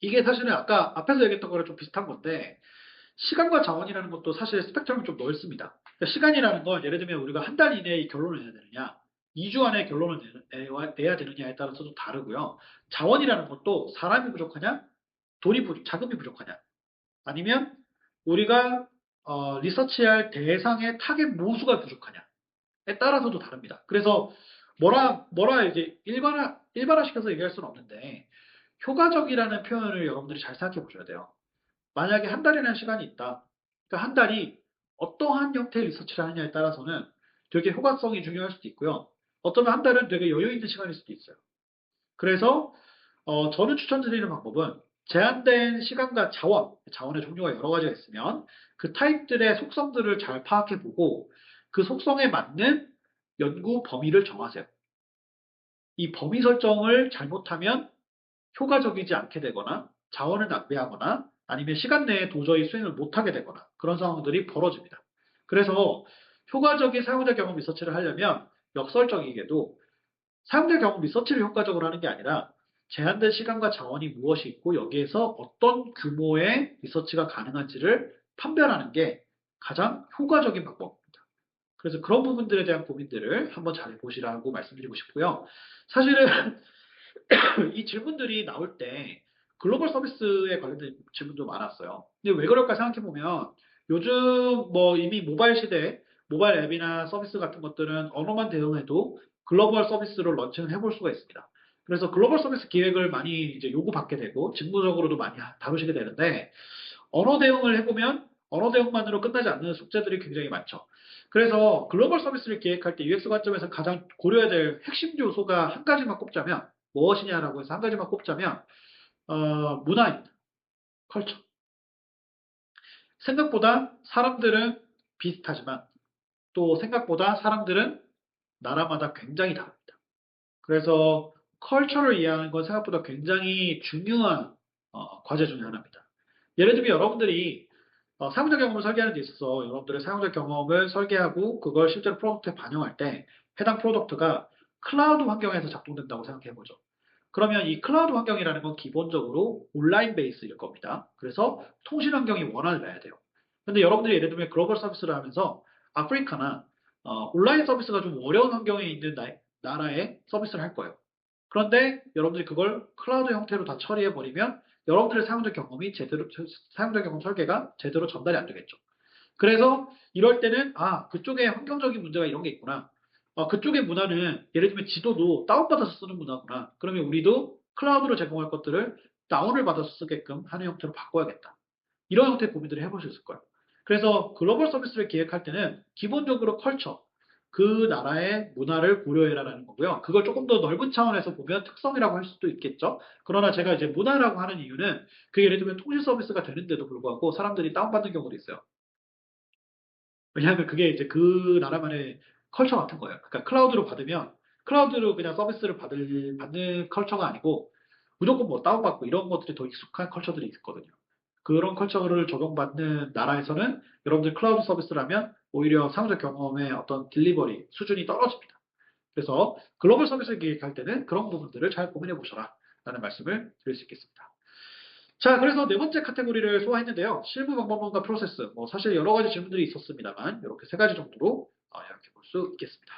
이게 사실은 아까 앞에서 얘기했던 거랑 좀 비슷한 건데, 시간과 자원이라는 것도 사실 스펙트럼이 좀 넓습니다. 그러니까 시간이라는 건 예를 들면 우리가 한 달 이내에 결론을 내야 되느냐, 2주 안에 결론을 내야 되느냐에 따라서 좀 다르고요. 자원이라는 것도 사람이 부족하냐, 자금이 부족하냐, 아니면 우리가 리서치할 대상의 타겟 모수가 부족하냐에 따라서도 다릅니다. 그래서 뭐라 이제 일반화시켜서 얘기할 수는 없는데 효과적이라는 표현을 여러분들이 잘 생각해 보셔야 돼요. 만약에 한 달이라는 시간이 있다. 그러니까 한 달이 어떠한 형태의 리서치를 하느냐에 따라서는 되게 효과성이 중요할 수도 있고요. 어쩌면 한 달은 되게 여유 있는 시간일 수도 있어요. 그래서 저는 추천드리는 방법은 제한된 시간과 자원의 종류가 여러 가지가 있으면 그 타입들의 속성들을 잘 파악해보고 그 속성에 맞는 연구 범위를 정하세요. 이 범위 설정을 잘못하면 효과적이지 않게 되거나 자원을 낭비하거나 아니면 시간 내에 도저히 수행을 못하게 되거나 그런 상황들이 벌어집니다. 그래서 효과적인 사용자 경험 리서치를 하려면 역설적이게도 사용자 경험 리서치를 효과적으로 하는 게 아니라 제한된 시간과 자원이 무엇이 있고 여기에서 어떤 규모의 리서치가 가능한지를 판별하는 게 가장 효과적인 방법입니다. 그래서 그런 부분들에 대한 고민들을 한번 잘 보시라고 말씀드리고 싶고요. 사실은 이 질문들이 나올 때 글로벌 서비스에 관련된 질문도 많았어요. 근데 왜 그럴까 생각해보면 요즘 뭐 이미 모바일 시대, 모바일 앱이나 서비스 같은 것들은 언어만 대응해도 글로벌 서비스로 런칭을 해볼 수가 있습니다. 그래서 글로벌 서비스 기획을 많이 이제 요구받게 되고 직무적으로도 많이 다루시게 되는데 언어 대응을 해보면 언어 대응만으로 끝나지 않는 숙제들이 굉장히 많죠. 그래서 글로벌 서비스를 기획할 때 UX 관점에서 가장 고려해야 될 핵심 요소가 한 가지만 꼽자면 무엇이냐라고 해서 한 가지만 꼽자면 문화입니다. 컬처. 생각보다 사람들은 비슷하지만 또 생각보다 사람들은 나라마다 굉장히 다릅니다. 그래서 컬처를 이해하는 건 생각보다 굉장히 중요한 과제 중에 하나입니다. 예를 들면 여러분들이 사용자 경험을 설계하는 데 있어서 여러분들의 사용자 경험을 설계하고 그걸 실제로 프로덕트에 반영할 때 해당 프로덕트가 클라우드 환경에서 작동된다고 생각해 보죠. 그러면 이 클라우드 환경이라는 건 기본적으로 온라인 베이스일 겁니다. 그래서 통신 환경이 원활해야 돼요. 근데 여러분들이 예를 들면 글로벌 서비스를 하면서 아프리카나 온라인 서비스가 좀 어려운 환경에 있는 나라에 서비스를 할 거예요. 그런데 여러분들이 그걸 클라우드 형태로 다 처리해 버리면 여러분들의 사용자 경험이 제대로 사용자 경험 설계가 제대로 전달이 안 되겠죠. 그래서 이럴 때는 그쪽에 환경적인 문제가 이런 게 있구나. 그쪽의 문화는 예를 들면 지도도 다운받아서 쓰는 문화구나. 그러면 우리도 클라우드로 제공할 것들을 다운을 받아서 쓰게끔 하는 형태로 바꿔야겠다. 이런 형태의 고민들을 해볼 수 있을 거예요. 그래서 글로벌 서비스를 기획할 때는 기본적으로 컬처, 그 나라의 문화를 고려해라라는 거고요. 그걸 조금 더 넓은 차원에서 보면 특성이라고 할 수도 있겠죠. 그러나 제가 이제 문화라고 하는 이유는 그게 예를 들면 통신 서비스가 되는데도 불구하고 사람들이 다운받는 경우도 있어요. 왜냐하면 그게 이제 그 나라만의 컬처 같은 거예요. 그러니까 클라우드로 받으면 클라우드로 그냥 서비스를 받는 컬처가 아니고 무조건 뭐 다운받고 이런 것들이 더 익숙한 컬처들이 있거든요. 그런 컬처를 적용받는 나라에서는 여러분들 클라우드 서비스를 하면 오히려 사용자 경험의 어떤 딜리버리 수준이 떨어집니다. 그래서 글로벌 서비스를 기획할 때는 그런 부분들을 잘 고민해 보셔라 라는 말씀을 드릴 수 있겠습니다. 자, 그래서 네 번째 카테고리를 소화했는데요. 실무 방법론과 프로세스. 뭐 사실 여러 가지 질문들이 있었습니다만 이렇게 세 가지 정도로 요약해 볼 수 있겠습니다.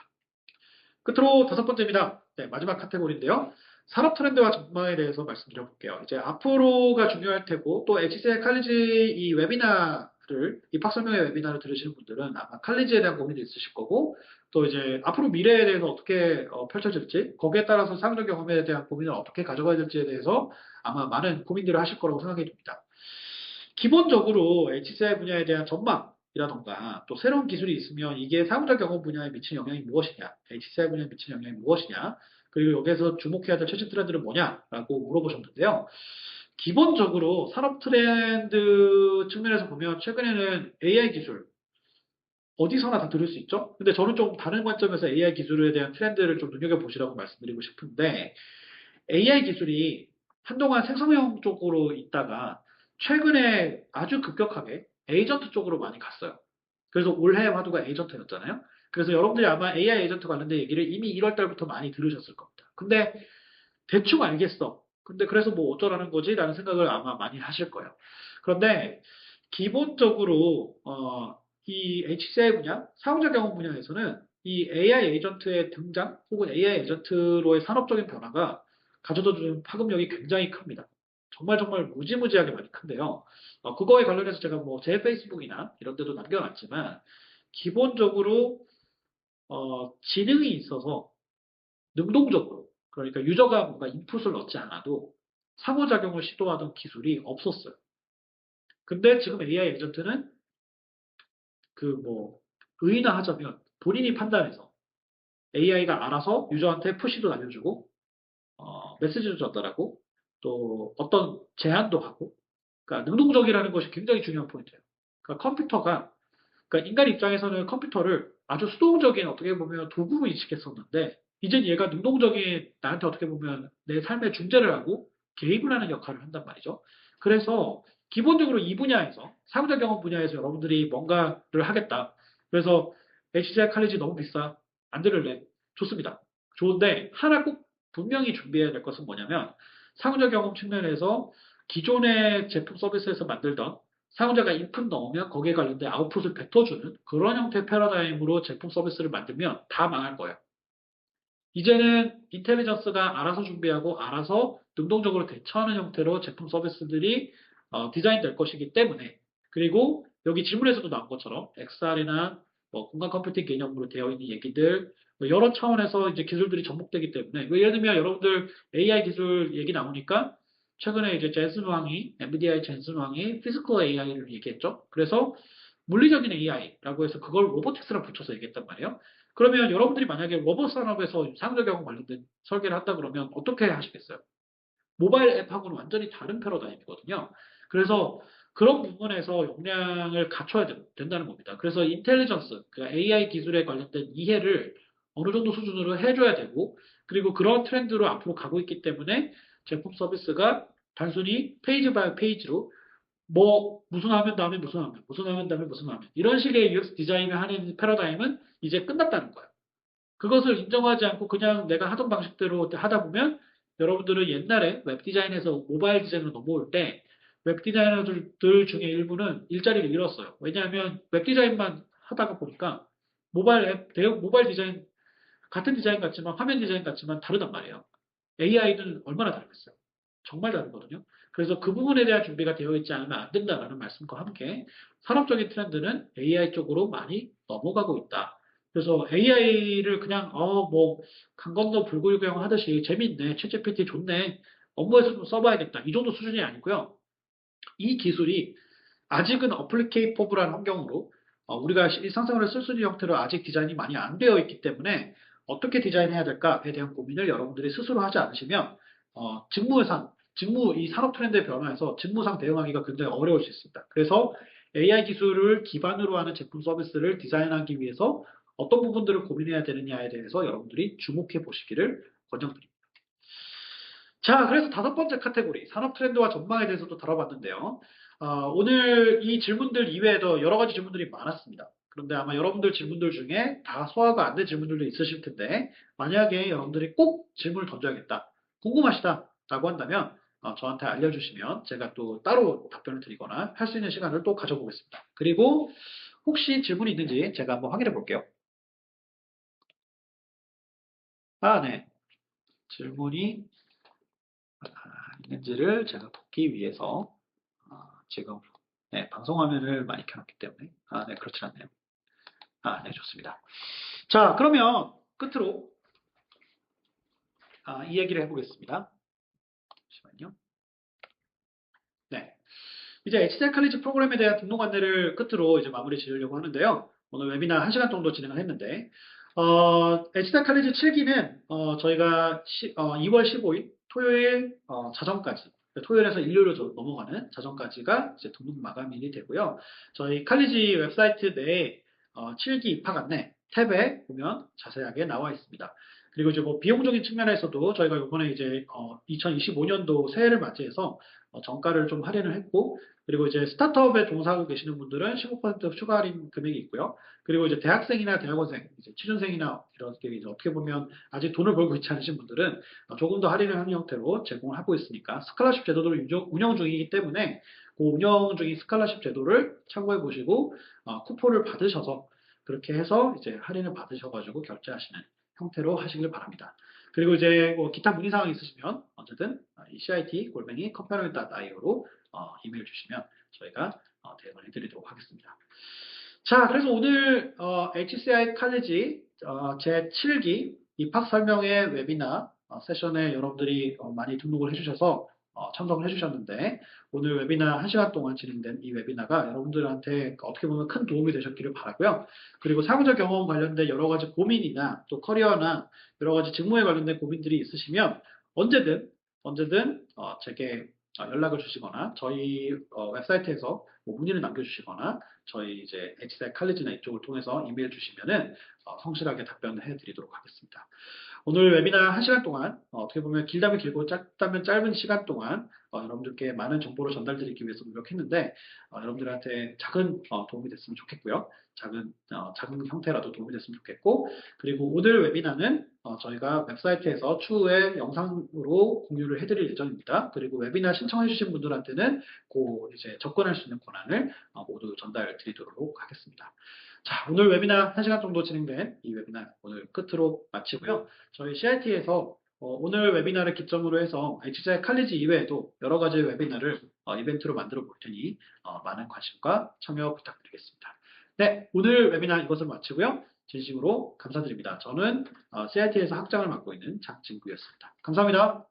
끝으로 다섯 번째입니다. 네, 마지막 카테고리인데요. 산업 트렌드와 전망에 대해서 말씀드려 볼게요. 이제 앞으로가 중요할 테고 또 HCL 칼리지 이 웨비나를 입학 설명회 웨비나를 들으시는 분들은 아마 칼리지에 대한 고민도 있으실 거고 또 이제 앞으로 미래에 대해서 어떻게 펼쳐질지 거기에 따라서 사용자 경험에 대한 고민을 어떻게 가져가야 될지에 대해서 아마 많은 고민들을 하실 거라고 생각이 듭니다. 기본적으로 HCI 분야에 대한 전망이라던가 또 새로운 기술이 있으면 이게 사용자 경험 분야에 미치는 영향이 무엇이냐, HCI 분야에 미치는 영향이 무엇이냐, 그리고 여기에서 주목해야 될 최신 트렌드는 뭐냐라고 물어보셨는데요. 기본적으로 산업 트렌드 측면에서 보면 최근에는 AI 기술 어디서나 다 들을 수 있죠. 근데 저는 좀 다른 관점에서 AI 기술에 대한 트렌드를 좀 눈여겨보시라고 말씀드리고 싶은데 AI 기술이 한동안 생성형 쪽으로 있다가 최근에 아주 급격하게 에이전트 쪽으로 많이 갔어요. 그래서 올해 화두가 에이전트였잖아요. 그래서 여러분들이 아마 AI 에이전트 관련된 얘기를 이미 1월 달부터 많이 들으셨을 겁니다. 근데 대충 알겠어. 근데 그래서 뭐 어쩌라는 거지? 라는 생각을 아마 많이 하실 거예요. 그런데 기본적으로 이 HCI 분야, 사용자 경험 분야에서는 이 AI 에이전트의 등장 혹은 AI 에이전트로의 산업적인 변화가 가져다 주는 파급력이 굉장히 큽니다. 정말 정말 무지무지하게 많이 큰데요. 그거에 관련해서 제가 뭐 제 페이스북이나 이런 데도 남겨놨지만 기본적으로 지능이 있어서 능동적으로 그러니까 유저가 뭔가 인풋을 넣지 않아도 상호작용을 시도하던 기술이 없었어요. 근데 지금 AI 에이전트는 그 뭐 의인화하자면 본인이 판단해서 AI가 알아서 유저한테 푸시도 날려주고 메시지도 전달하고 또 어떤 제안도 하고 그러니까 능동적이라는 것이 굉장히 중요한 포인트예요. 그러니까 컴퓨터가 그러니까 인간 입장에서는 컴퓨터를 아주 수동적인 어떻게 보면 도구로 인식했었는데 이젠 얘가 능동적인 나한테 어떻게 보면 내 삶의 중재를 하고 개입을 하는 역할을 한단 말이죠. 그래서 기본적으로 이 분야에서 사용자 경험 분야에서 여러분들이 뭔가를 하겠다. 그래서 HCI 칼리지 너무 비싸. 안 들을래. 좋습니다. 좋은데 하나 꼭 분명히 준비해야 될 것은 뭐냐면 사용자 경험 측면에서 기존의 제품 서비스에서 만들던 사용자가 인풋 넣으면 거기에 관련된 아웃풋을 뱉어주는 그런 형태의 패러다임으로 제품 서비스를 만들면 다 망할 거예요. 이제는 인텔리전스가 알아서 준비하고 알아서 능동적으로 대처하는 형태로 제품 서비스들이 디자인될 것이기 때문에 그리고 여기 질문에서도 나온 것처럼 XR이나 뭐 공간 컴퓨팅 개념으로 되어 있는 얘기들 여러 차원에서 이제 기술들이 접목되기 때문에 예를 들면 여러분들 AI 기술 얘기 나오니까 최근에 이제 젠슨 왕이 엔비디아의 젠슨 왕이 피지컬 AI를 얘기했죠. 그래서 물리적인 AI라고 해서 그걸 로보틱스랑 붙여서 얘기했단 말이에요. 그러면 여러분들이 만약에 로봇 산업에서 상호작용 관련된 설계를 한다 그러면 어떻게 하시겠어요? 모바일 앱하고는 완전히 다른 패러다임이거든요. 그래서 그런 부분에서 역량을 갖춰야 된다는 겁니다. 그래서 인텔리전스, 그 AI 기술에 관련된 이해를 어느 정도 수준으로 해줘야 되고, 그리고 그런 트렌드로 앞으로 가고 있기 때문에 제품 서비스가 단순히 페이지 바이 페이지로 뭐 무슨 화면 다음에 무슨 화면, 무슨 화면 다음에 무슨 화면 이런 식의 UX 디자인을 하는 패러다임은 이제 끝났다는 거예요. 그것을 인정하지 않고 그냥 내가 하던 방식대로 하다 보면 여러분들은 옛날에 웹 디자인에서 모바일 디자인으로 넘어올 때 웹 디자이너들 중에 일부는 일자리를 잃었어요. 왜냐하면 웹 디자인만 하다가 보니까 모바일 앱, 대형 모바일 디자인, 같은 디자인 같지만 화면 디자인 같지만 다르단 말이에요. AI는 얼마나 다르겠어요? 정말 다르거든요. 그래서 그 부분에 대한 준비가 되어 있지 않으면 안 된다라는 말씀과 함께 산업적인 트렌드는 AI 쪽으로 많이 넘어가고 있다. 그래서 AI를 그냥 뭐 강 건너 불구경 하듯이 재밌네, 챗GPT 좋네, 업무에서 좀 써봐야겠다 이 정도 수준이 아니고요. 이 기술이 아직은 어플리케이터블한 환경으로 우리가 일상생활에 쓸 수 있는 형태로 아직 디자인이 많이 안 되어 있기 때문에 어떻게 디자인해야 될까에 대한 고민을 여러분들이 스스로 하지 않으시면 이 산업 트렌드의 변화에서 직무상 대응하기가 굉장히 어려울 수 있습니다. 그래서 AI 기술을 기반으로 하는 제품 서비스를 디자인하기 위해서 어떤 부분들을 고민해야 되느냐에 대해서 여러분들이 주목해 보시기를 권장드립니다. 자, 그래서 다섯 번째 카테고리, 산업 트렌드와 전망에 대해서도 다뤄봤는데요. 오늘 이 질문들 이외에도 여러 가지 질문들이 많았습니다. 그런데 아마 여러분들 질문들 중에 다 소화가 안 된 질문들도 있으실 텐데, 만약에 여러분들이 꼭 질문을 던져야겠다, 궁금하시다라고 한다면, 저한테 알려주시면 제가 또 따로 답변을 드리거나 할 수 있는 시간을 또 가져보겠습니다. 그리고 혹시 질문이 있는지 제가 한번 확인해 볼게요. 네. 질문이 있는지를 제가 돕기 위해서 지금 네, 방송 화면을 많이 켜놨기 때문에 네, 그렇지 않네요. 네, 좋습니다. 자, 그러면 끝으로 이 얘기를 해보겠습니다. 잠시만요. 네, 이제 HCI 칼리지 프로그램에 대한 등록 안내를 끝으로 이제 마무리 지으려고 하는데요. 오늘 웨비나 1시간 정도 진행을 했는데 HCI 칼리지 7기는 저희가 2월 15일 토요일 자정까지 토요일에서 일요일로 넘어가는 자정까지가 이제 등록 마감일이 되고요. 저희 칼리지 웹사이트 내에 7기 입학 안내 탭에 보면 자세하게 나와 있습니다. 그리고 이제 뭐 비용적인 측면에서도 저희가 이번에 이제 2025년도 새해를 맞이해서 정가를 좀 할인을 했고, 그리고 이제 스타트업에 종사하고 계시는 분들은 15% 추가 할인 금액이 있고요. 그리고 이제 대학생이나 대학원생, 이제 취준생이나 이렇게 이제 어떻게 보면 아직 돈을 벌고 있지 않으신 분들은 조금 더 할인을 하는 형태로 제공을 하고 있으니까 스칼라십 제도를 운영 중이기 때문에 그 운영 중인 스칼라십 제도를 참고해 보시고 쿠폰을 받으셔서 그렇게 해서 이제 할인을 받으셔가지고 결제하시는 형태로 하시길 바랍니다. 그리고 이제 뭐 기타 문의 사항 있으시면 언제든 이 cit@컴퍼니닷.io로 이메일 주시면 저희가 대응을 해드리도록 하겠습니다. 자, 그래서 오늘 HCI 칼리지 제 7기 입학 설명회 웨비나 세션에 여러분들이 많이 등록을 해주셔서 참석을 해주셨는데 오늘 웨비나 1시간 동안 진행된 이 웨비나가 여러분들한테 어떻게 보면 큰 도움이 되셨기를 바라고요. 그리고 사용자 경험 관련된 여러 가지 고민이나 또 커리어나 여러 가지 직무에 관련된 고민들이 있으시면 언제든 제게 연락을 주시거나 저희 웹사이트에서 뭐 문의를 남겨주시거나 저희 이제 HCI 칼리지나 이쪽을 통해서 이메일 주시면은 성실하게 답변을 해드리도록 하겠습니다. 오늘 웨비나 1시간 동안 어떻게 보면 길다면 길고 짧다면 짧은 시간 동안 여러분들께 많은 정보를 전달드리기 위해서 노력했는데 여러분들한테 작은 도움이 됐으면 좋겠고요. 작은 형태라도 도움이 됐으면 좋겠고, 그리고 오늘 웨비나는 저희가 웹사이트에서 추후에 영상으로 공유를 해드릴 예정입니다. 그리고 웨비나 신청해주신 분들한테는 이제 접근할 수 있는 권한을 모두 전달 드리도록 하겠습니다. 자, 오늘 웨비나 1시간 정도 진행된 이 웨비나 오늘 끝으로 마치고요. 저희 CIT에서 오늘 웨비나를 기점으로 해서 HCI 칼리지 이외에도 여러 가지 웨비나를 이벤트로 만들어 볼 테니 많은 관심과 참여 부탁드리겠습니다. 네, 오늘 웨비나 이것을 마치고요. 진심으로 감사드립니다. 저는 CIT에서 학장을 맡고 있는 장진구였습니다. 감사합니다.